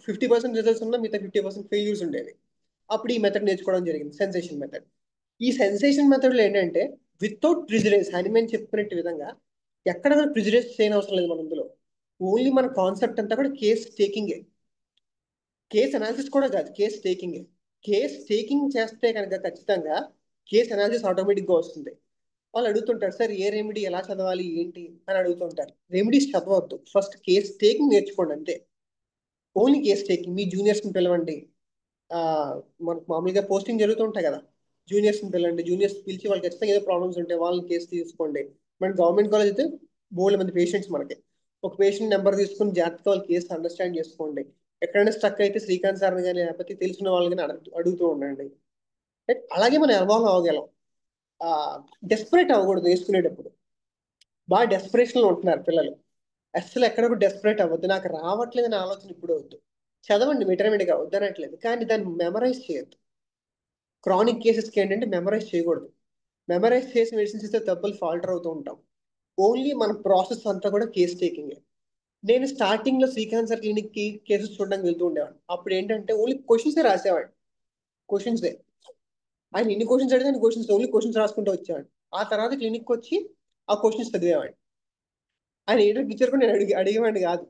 50% రిజల్ట్స్ ఉన్నా మిగతా 50% ఫెయిల్యూర్స్ ఉండేవి. అప్పుడు ఈ మెథడ్ నేర్చుకోవడం జరిగింది, సెన్సేషన్ మెథడ్. ఈ సెన్సేషన్ మెథడ్లో ఏంటంటే వితౌట్ ప్రిజరేజ్, హనిమన్ చెప్పినట్టు విధంగా ఎక్కడ ప్రిజరేజ్ చేయని అవసరం లేదు. మన ఇందులో ఓన్లీ మన కాన్సెప్ట్ అంతా కూడా కేస్ టేకింగే, కేస్ అనాలిసిస్ కూడా కాదు, కేస్ టేకింగే. కేస్ టేకింగ్ చేస్తే కనుక ఖచ్చితంగా కేస్ అనాలిసిస్ ఆటోమేటిక్గా వస్తుంది. వాళ్ళు అడుగుతుంటారు, సార్ ఏ రెమెడీ ఎలా చదవాలి ఏంటి అని అడుగుతుంటారు. రెమెడీస్ చదవద్దు, ఫస్ట్ కేస్ టేకింగ్ నేర్చుకోండి అంతే. Only case taking. మీ జూనియర్స్ని పిలవండి, మనకు మామూలుగా పోస్టింగ్ జరుగుతుంటాయి కదా, జూనియర్స్ని పిలవండి, జూనియర్స్ పిలిచి వాళ్ళకి ఖచ్చితంగా ఏదో ప్రాబ్లమ్స్ ఉంటాయి, వాళ్ళని కేసు తీసుకోండి. మన గవర్నమెంట్ కాలేజ్ అయితే బోల్డ్ మంది పేషెంట్స్, మనకి ఒక పేషెంట్ నెంబర్ తీసుకుని జాగ్రత్తగా వాళ్ళ కేసు అండర్స్టాండ్ చేసుకోండి. ఎక్కడైనా స్టక్ అయితే శ్రీకాంత్ సార్ని కానీ లేకపోతే తెలిసిన వాళ్ళని కానీ అడుగుతూ ఉండండి. అలాగే మనం ఎవాల్వ్ అవ్వగలం. డెస్పరేట్ అవ్వకూడదు నేర్చుకునేటప్పుడు. బాగా డెస్పరేషన్లో ఉంటున్నారు పిల్లలు, అసలు ఎక్కడ కూడా డెస్పరేట్ అవ్వద్దు. నాకు రావట్లేదని ఆలోచన ఇప్పుడు వద్దు, చదవండి మెటర్మెడిగా వద్దనట్లేదు, కానీ దాన్ని మెమరైజ్ చేయొద్దు. క్రానిక్ కేసెస్కి ఏంటంటే మెమరైజ్ చేయకూడదు. మెమరైజ్ చేసి మెడిసిన్స్ ఇస్తే తప్పులు ఫాల్టర్ అవుతూ ఉంటాం. ఓన్లీ మన ప్రాసెస్ అంతా కూడా కేస్ టేకింగ్. నేను స్టార్టింగ్లో శ్రీకాంత్ సార్ క్లినిక్కి కేసెస్ చూడడానికి వెళ్తూ ఉండేవాడిని. అప్పుడు ఏంటంటే ఓన్లీ క్వశ్చన్సే రాసేవాడిని, క్వశ్చన్సే. ఆయన ఎన్ని క్వశ్చన్స్ అడిగితే క్వశ్చన్స్, ఓన్లీ క్వశ్చన్స్ రాసుకుంటూ వచ్చేవాడిని. ఆ తర్వాత క్లినిక్కి వచ్చి ఆ క్వశ్చన్స్ చదివేవాడిని. ఆయన ఏదో టీచర్ కూడా నేను అడిగేవాడిని కాదు.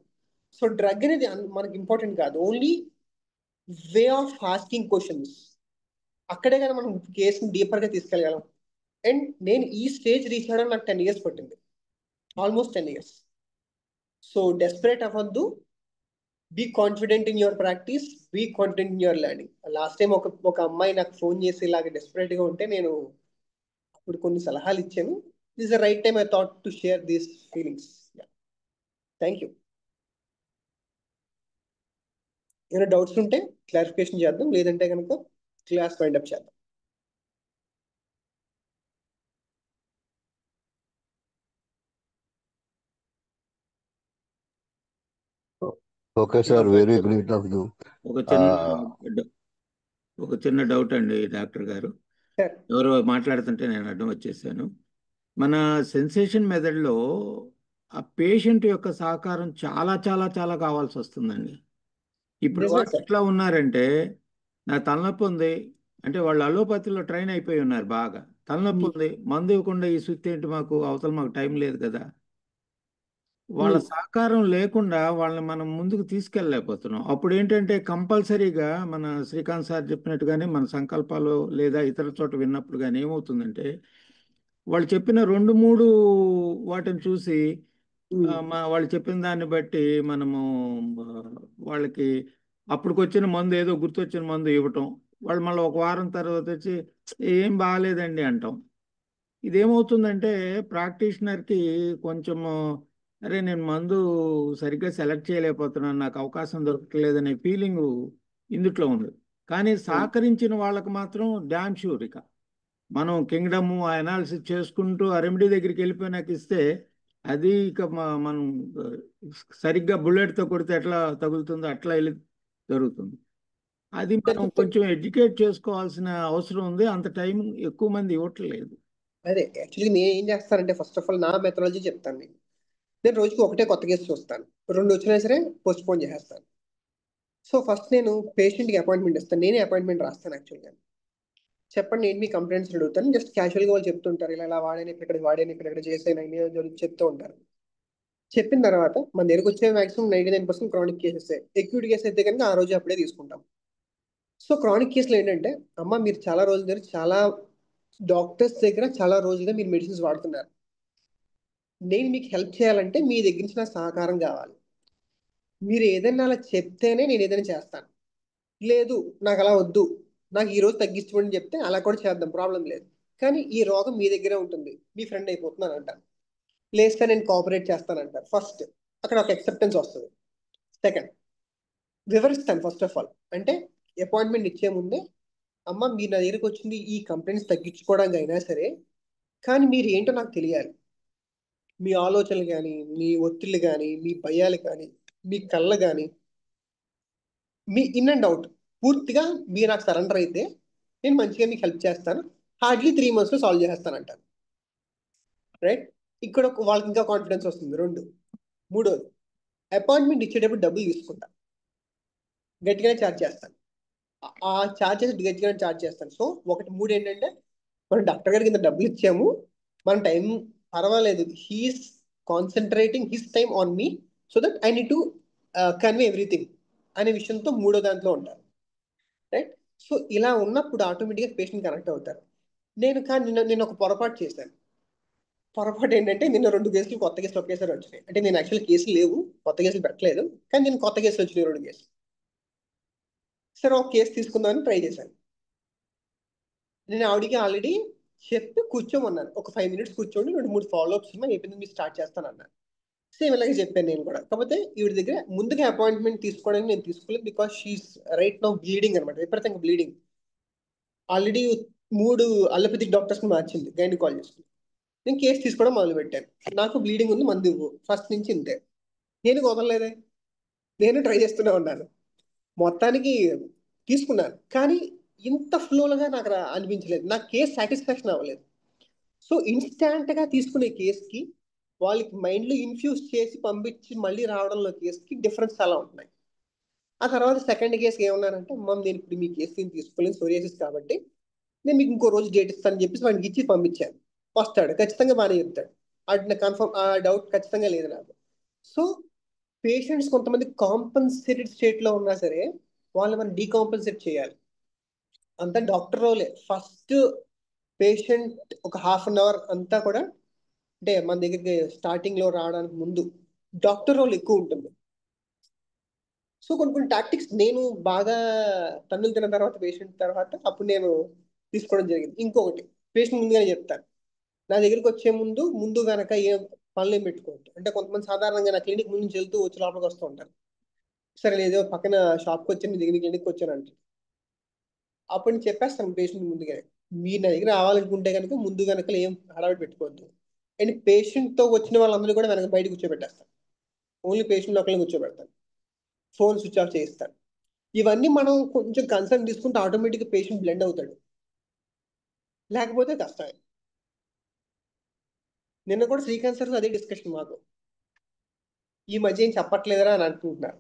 సో డ్రగ్ అనేది మనకి ఇంపార్టెంట్ కాదు, only way of asking questions. అక్కడే కానీ మనం కేసుని డీపర్గా తీసుకెళ్ళగలం. అండ్ నేను ఈ స్టేజ్ రీచ్ అవ్వడం నాకు 10 years పట్టింది, ఆల్మోస్ట్ 10 years. సో డెస్పరేట్ అవ్వద్దు, be confident in your practice, be confident in your learning. Last time ఒక అమ్మాయి నాకు ఫోన్ చేసి ఇలాగ డెస్పరేట్గా ఉంటే నేను అప్పుడు కొన్ని సలహాలు ఇచ్చాను. This the right time I thought to share these feelings. Thank you. ఏమైనా డౌట్స్ ఉంటే క్లారిఫికేషన్ చేద్దాం, లేదంటే కనుక క్లాస్ వైండప్ చేద్దాం.
Okay sir, very great of you.
ఒక చిన్న డౌట్ అండి డాక్టర్ గారు. ఎవరో మాట్లాడుతుంటే నేను అడ్డం వచ్చేసాను. మన సెన్సేషన్ మెథడ్లో ఆ పేషెంట్ యొక్క సహకారం చాలా చాలా చాలా కావాల్సి వస్తుందండి. ఇప్పుడు
నిజమే
వాళ్ళు
సార్.
ఎట్లా ఉన్నారంటే, నాకు తలనొప్పి ఉంది అంటే వాళ్ళు అలోపతిలో ట్రైన్ అయిపోయి ఉన్నారు బాగా. తలనొప్పి ఉంది, మందు ఇవ్వకుండా ఈ సుత్తి ఏంటి, మాకు అవతల మాకు టైం లేదు కదా. వాళ్ళ సహకారం లేకుండా వాళ్ళని మనం ముందుకు తీసుకెళ్ళలేకపోతున్నాం. అప్పుడు ఏంటంటే కంపల్సరీగా మన శ్రీకాంత్ సార్ చెప్పినట్టుగానే మన సంకల్పాలు లేదా ఇతర చోట విన్నప్పుడు కానీ ఏమవుతుందంటే, వాళ్ళు చెప్పిన 2-3 వాటిని చూసి వాళ్ళు చెప్పిన దాన్ని బట్టి మనము ఆ, వాళ్ళకి అప్పటికొచ్చిన మందు ఏదో గుర్తొచ్చిన మందు ఇవ్వటం, వాళ్ళు మళ్ళీ ఒక వారం తర్వాత వచ్చి ఏం బాగాలేదండి అంటాం. ఇదేమవుతుందంటే ప్రాక్టీషనర్కి కొంచెము అరే నేను మందు సరిగ్గా సెలెక్ట్ చేయలేకపోతున్నాను, నాకు అవకాశం దొరకట్లేదనే ఫీలింగ్ ఇందుట్లో ఉంది. కానీ సహకరించిన వాళ్ళకి మాత్రం డ్యామ్ షూర్ ఇక మనం కింగ్డమ్ అనాలిసిస్ చేసుకుంటూ ఆ రెమెడీ దగ్గరికి వెళ్ళిపోయినాక ఇస్తే అది ఇక మనం సరిగ్గా బుల్లెట్తో కొడితే ఎట్లా తగులుతుందో అట్లా వెళ్ళి జరుగుతుంది. అది మనం కొంచెం ఎడ్యుకేట్ చేసుకోవాల్సిన అవసరం ఉంది. అంత టైం ఎక్కువ మంది ఇవ్వట్లేదు.
అదే యాక్చువల్లీ నేను ఏం చేస్తానంటే ఫస్ట్ ఆఫ్ ఆల్ నా మెథడాలజీ చెప్తాను. నేను రోజుకి ఒకటే కొత్త కేసు చూస్తాను, 2 వచ్చినా సరే పోస్ట్ పోన్ చేసేస్తాను. సో ఫస్ట్ నేను పేషెంట్కి అపాయింట్మెంట్ ఇస్తాను, నేనే అపాయింట్మెంట్ రాస్తాను యాక్చువల్గా. చెప్పండి ఏంటి మీ కంప్లైంట్స్ అడుగుతాను, జస్ట్ క్యాజువల్గా వాళ్ళు చెప్తుంటారు ఇలా ఇలా వాడాను, ఇక్కడ వాడాను, ఇక్కడ చేసాను అని చెప్తూ ఉంటారు. చెప్పిన తర్వాత మన దగ్గరకు వచ్చే maximum 99% chronic cases. Acute case అయితే కనుక ఆ రోజు అప్పుడే తీసుకుంటాం. సో క్రానిక్ కేసులు ఏంటంటే, అమ్మ మీరు చాలా రోజుల దగ్గర చాలా డాక్టర్స్ దగ్గర చాలా రోజులుగా మీరు మెడిసిన్స్ వాడుతున్నారు, నేను మీకు హెల్ప్ చేయాలంటే మీ దగ్గర నుంచి నా సహకారం కావాలి. మీరు ఏదైనా అలా చెప్తేనే నేను ఏదైనా చేస్తాను, లేదు నాకు అలా వద్దు, నాకు ఈ రోజు తగ్గించమని చెప్తే అలా కూడా చేద్దాం, ప్రాబ్లం లేదు. కానీ ఈ రోగం మీ దగ్గరే ఉంటుంది, మీ ఫ్రెండ్ అయిపోతున్నాను అంటాను. లేదు సార్ నేను కోఆపరేట్ చేస్తానంటారు. ఫస్ట్ అక్కడ ఒక యాక్సెప్టెన్స్ వస్తుంది. సెకండ్, వివరిస్తాను ఫస్ట్ ఆఫ్ ఆల్. అంటే అపాయింట్మెంట్ ఇచ్చే ముందే, అమ్మ మీరు నా దగ్గరికి వచ్చింది ఈ కంప్లైంట్స్ తగ్గించుకోవడానికి అయినా సరే, కానీ మీరు ఏంటో నాకు తెలియాలి. మీ ఆలోచనలు కానీ, మీ ఒత్తిళ్ళు కానీ, మీ భయాలు కానీ, మీ కళ్ళ కానీ, మీ ఇన్ అండ్ అవుట్ పూర్తిగా మీరు నాకు సరెండర్ అయితే నేను మంచిగా మీకు హెల్ప్ చేస్తాను, హార్డ్లీ 3 monthsలో సాల్వ్ చేస్తానంటాను. రైట్, ఇక్కడ వాళ్ళకి ఇంకా కాన్ఫిడెన్స్ వస్తుంది. 2, మూడోది, అపాయింట్మెంట్ ఇచ్చేటప్పుడు డబ్బులు తీసుకుంటా, గట్టిగానే ఛార్జ్ చేస్తాను. ఆ ఛార్జెస్ గట్టిగానే ఛార్జ్ చేస్తాను. సో 3 ఏంటంటే, మనం డాక్టర్ గారికి ఇంత డబ్బులు ఇచ్చాము, మన టైం పర్వాలేదు, he's concentrating his time on me so that I need to convey everything అనే విషయంతో మూడో దాంట్లో ఉంటారు. రైట్, సో ఇలా ఉన్నప్పుడు ఆటోమేటిక్గా పేషెంట్ కనెక్ట్ అవుతారు. నేను ఒక పొరపాటు చేశాను. పొరపాటు ఏంటంటే, నిన్న 2 కేసులు కొత్త కేసులు ఒకేసారి వచ్చినాయి. అంటే నేను యాక్చువల్ కేసులు లేవు, కొత్త కేసులు పెట్టలేదు, కానీ నేను కొత్త కేసులు వచ్చినాయి 2 కేసులు. సరే ఒక కేసు తీసుకుందామని ట్రై చేశాను. నేను ఆవిడకి ఆల్రెడీ చెప్పి కూర్చోమన్నాను, ఒక 5 minutes కూర్చోండి, 2-3 ఫాలోఅప్స్ అయిపోయింది మీరు స్టార్ట్ చేస్తాను అన్నాను. సేమ్ ఇలాగే చెప్పాను నేను కూడా. కాకపోతే ఈవిడ దగ్గర ముందుగా అపాయింట్మెంట్ తీసుకోవడానికి నేను తీసుకోలేదు, because she's right now bleeding అనమాట, విపరీతంగా బ్లీడింగ్. ఆల్రెడీ 3 అలోపతిక్ డాక్టర్స్ని మార్చింది గైనకాలజిస్ట్. నేను కేసు తీసుకోవడం మొదలు పెట్టాను, నాకు బ్లీడింగ్ ఉంది, మందు ఇవ్వు, ఫస్ట్ నుంచి ఇంతే. నేను వదలలేదే, నేను ట్రై చేస్తూనే ఉన్నాను, మొత్తానికి తీసుకున్నాను. కానీ ఇంత ఫ్లోలుగా నాకు అనిపించలేదు, నాకు కేసు సాటిస్ఫాక్షన్ అవ్వలేదు. సో ఇన్స్టాంట్గా తీసుకునే కేసుకి వాళ్ళకి మైండ్లో ఇన్ఫ్యూజ్ చేసి పంపించి మళ్ళీ రావడంలో కేసుకి డిఫరెన్స్ చాలా ఉంటున్నాయి. ఆ తర్వాత సెకండ్ కేసుకి ఏమన్నారంటే, అమ్మ నేను ఇప్పుడు మీ కేసు నేను తీసుకోలేదు, సోరియాసిస్ కాబట్టి నేను మీకు ఇంకో రోజు డేట్ ఇస్తానని చెప్పేసి వాడికి ఇచ్చి పంపించాను. వస్తాడు ఖచ్చితంగా బాగానే చెప్తాడు, అది నాకు కన్ఫర్మ్, ఆ డౌట్ ఖచ్చితంగా లేదు నాకు. సో పేషెంట్స్ కొంతమంది కాంపన్సేటెడ్ స్టేట్లో ఉన్నా సరే వాళ్ళు మనం డీకాంపన్సేట్ చేయాలి, అంతా డాక్టర్ రోలే. ఫస్ట్ పేషెంట్ ఒక 1/2 hour అంతా కూడా, అంటే మన దగ్గరికి స్టార్టింగ్లో రావడానికి ముందు డాక్టర్ రోల్ ఎక్కువ ఉంటుంది. సో కొన్ని టాక్టిక్స్ నేను బాగా తన్నులు తిన్న తర్వాత పేషెంట్ తర్వాత అప్పుడు నేను తీసుకోవడం జరిగింది. ఇంకొకటి, పేషెంట్ ముందుగానే చెప్తాను, నా దగ్గరికి వచ్చే ముందు వెనక ఏం పనులు ఏం పెట్టుకోవద్దు. అంటే కొంతమంది సాధారణంగా నా క్లినిక్ ముందు నుంచి వెళ్తూ వచ్చి లోపలికి వస్తూ ఉంటారు, సరే లేదో పక్కన షాప్కి వచ్చాను, మీ దగ్గర క్లినిక్కి వచ్చాను అంటే అప్పుడు నేను చెప్పేస్తాను పేషెంట్ ముందుగానే, మీరు నా దగ్గర రావాలనుకుంటే కనుక ముందు వెనక ఏం హడావిడి పెట్టుకోవద్దు. అండ్ పేషెంట్తో వచ్చిన వాళ్ళందరూ కూడా వెనక బయట కూర్చోబెట్టేస్తాను, ఓన్లీ పేషెంట్ లోపలే కూర్చోబెడతాను, ఫోన్ స్విచ్ ఆఫ్ చేయిస్తాను. ఇవన్నీ మనం కొంచెం కన్సర్న్ తీసుకుంటే ఆటోమేటిక్గా పేషెంట్ బ్లెండ్ అవుతాడు, లేకపోతే కష్టమే. నిన్న కూడా శ్రీకాంత్ సార్ అదే డిస్కషన్ మాకు. ఈ మధ్య ఏం చెప్పట్లేదురా అని అంటున్నారు.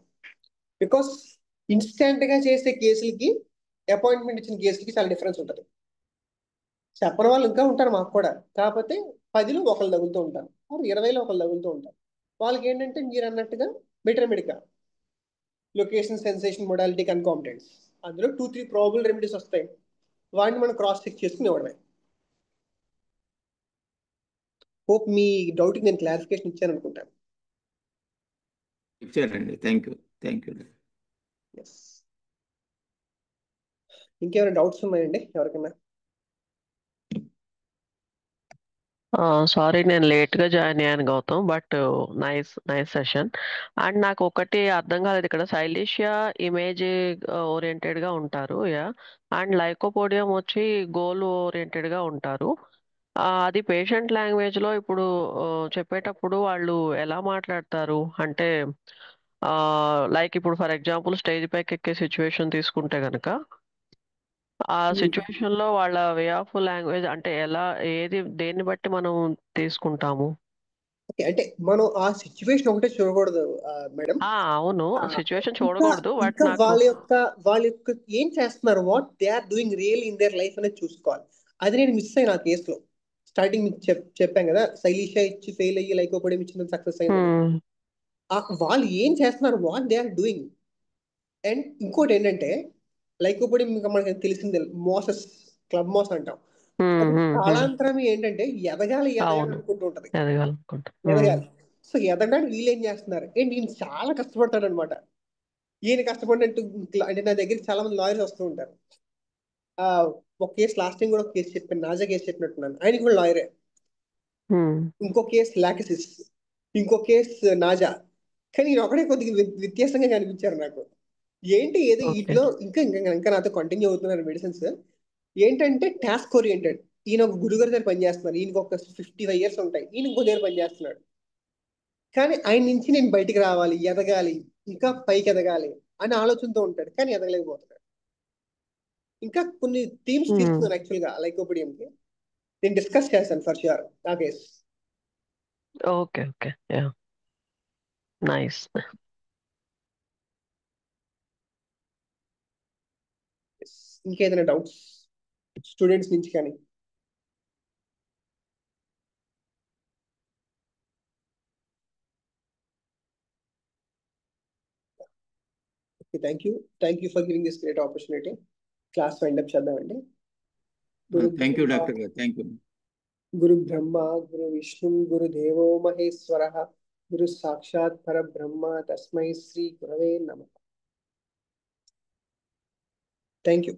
బికాస్ ఇన్స్టెంట్ గా చేసే కేసులకి అపాయింట్మెంట్ ఇచ్చిన కేసులకి చాలా డిఫరెన్స్ ఉంటుంది. చెప్పని వాళ్ళు ఇంకా ఉంటారు మాకు కూడా, కాకపోతే 10లో ఒకళ్ళు తగులుతూ ఉంటారు, 20లో ఒకళ్ళు తగులుతూ ఉంటారు. వాళ్ళకి ఏంటంటే మీరు అన్నట్టుగా మెడికా లొకేషన్, సెన్సేషన్, మొడాలిటీ, కన్కాంపిటెన్స్, అందులో 2-3 ప్రాబుల్ రెమెడీస్ వస్తాయి. వాటిని మనం క్రాస్ చెక్ చేసుకుని ఇవ్వడమే. హోప్ మీ డౌట్కి నేను క్లారిఫికేషన్ ఇచ్చాను అనుకుంటాను.
ఇచ్చారండి. Thank you.
ఎస్. ఇంకేమైనా డౌట్స్ ఉన్నాయండి ఎవరికైనా?
సారీ, నేను లేట్గా జాయిన్ అయ్యాను Gautam, but nice session. And నాకు ఒకటి అర్థం కాలేదు, ఇక్కడ సైలీషియా ఇమేజ్ ఓరియంటెడ్గా ఉంటారు, యా, అండ్ లైకోపోడియం వచ్చి గోల్ ఓరియంటెడ్గా ఉంటారు. అది పేషెంట్ లాంగ్వేజ్లో ఇప్పుడు చెప్పేటప్పుడు వాళ్ళు ఎలా మాట్లాడతారు అంటే, లైక్ ఇప్పుడు ఫర్ ఎగ్జాంపుల్ స్టేజ్ పైకి ఎక్కే సిచ్యువేషన్ తీసుకుంటే కనుక ఆ సిచ్యువేషన్ లో వాళ్ళ వే ఆఫ్ లాంగ్వేజ్ అంటే ఎలా, దేన్ని బట్టి మనం తీసుకుంటాము?
ఓకే, అంటే మనం ఆ సిచ్యువేషన్ ఒకటే చూడకూడదు మేడం.
అవును, సిచ్యువేషన్ చూడకూడదు, బట్
ఇంకా
నాకు
వాళ్ళ యొక్క ఏం చేస్తున్నారు, what they are doing real in their life అనేది చూసుకోవాలి. అది నేను మిస్ అయిన ఆ కేసులో. స్టార్టింగ్ చెప్పాం కదా, శైలీషా ఇచ్చి ఫెయిల్ అయ్యి లైకోపోడియం ఇచ్చిన సక్సెస్ అయింది. వాళ్ళు ఏం చేస్తున్నారు, what they are doing. And ఇంకోటి ఏంటంటే లైకోపోడియం ఇంకా మనకి తెలిసిందే, మోసస్, క్లబ్ మోస్ అంటాం. కాలాంతరం ఏంటంటే ఎదగాలి అనుకుంటూ ఉంటది, ఎదగాలి. సో ఎదగడానికి వీళ్ళు ఏం చేస్తున్నారు ఏంటి, ఈయన చాలా కష్టపడతాడు అనమాట. ఈయన కష్టపడినట్టు అంటే నా దగ్గరికి చాలా మంది లాయర్స్ వస్తూ ఉంటారు. ఒక కేసు లాస్ట్ టైం కూడా ఒక కేసు చెప్పాను, నాజా కేసు చెప్పినట్టున్నాను, ఆయన కూడా లాయరే. ఇంకో కేసు లాకిసిస్, ఇంకో కేసు నాజా. కానీ ఈయన ఒకడే కొద్దిగా వ్యత్యాసంగా కనిపించారు నాకు. ఏంటి ఏదో వీటిలో ఇంకా నాతో కంటిన్యూ అవుతున్నారు మెడిసిన్స్. ఏంటంటే టాస్క్ ఓరియంటెడ్. ఈయన ఒక గురుగారి దగ్గర పనిచేస్తున్నారు, ఈయనకు ఒక 55 years ఉంటాయి, ఈయన ఇంకో దగ్గర పనిచేస్తున్నాడు. కానీ ఆయన నుంచి నేను బయటికి రావాలి, ఎదగాలి, ఇంకా పైకి ఎదగాలి అని ఆలోచనతో ఉంటాడు, కానీ ఎదగలేకపోతున్నాడు. ఇంకా కొన్ని థీమ్స్ తీసుకున్నాను యాక్చువల్గా లైకోపోడియంకి, నేను డిస్కస్ చేశాను ఫర్ ష్యూర్ ఆ కేసు.
Okay, nice.
ఇంకేదైనా డౌట్స్ స్టూడెంట్స్ నుంచి కానీ? Thank you for giving this great opportunity. Class wind up చేద్దామండి.
థ్యాంక్ యూ డాక్టర్ గారు. Thank you.
గురు బ్రహ్మ గురు విష్ణు గురు దేవో మహేశ్వర గురు సాక్షాత్ పరబ్రహ్మ తస్మై శ్రీ గురవే నమః. Thank you.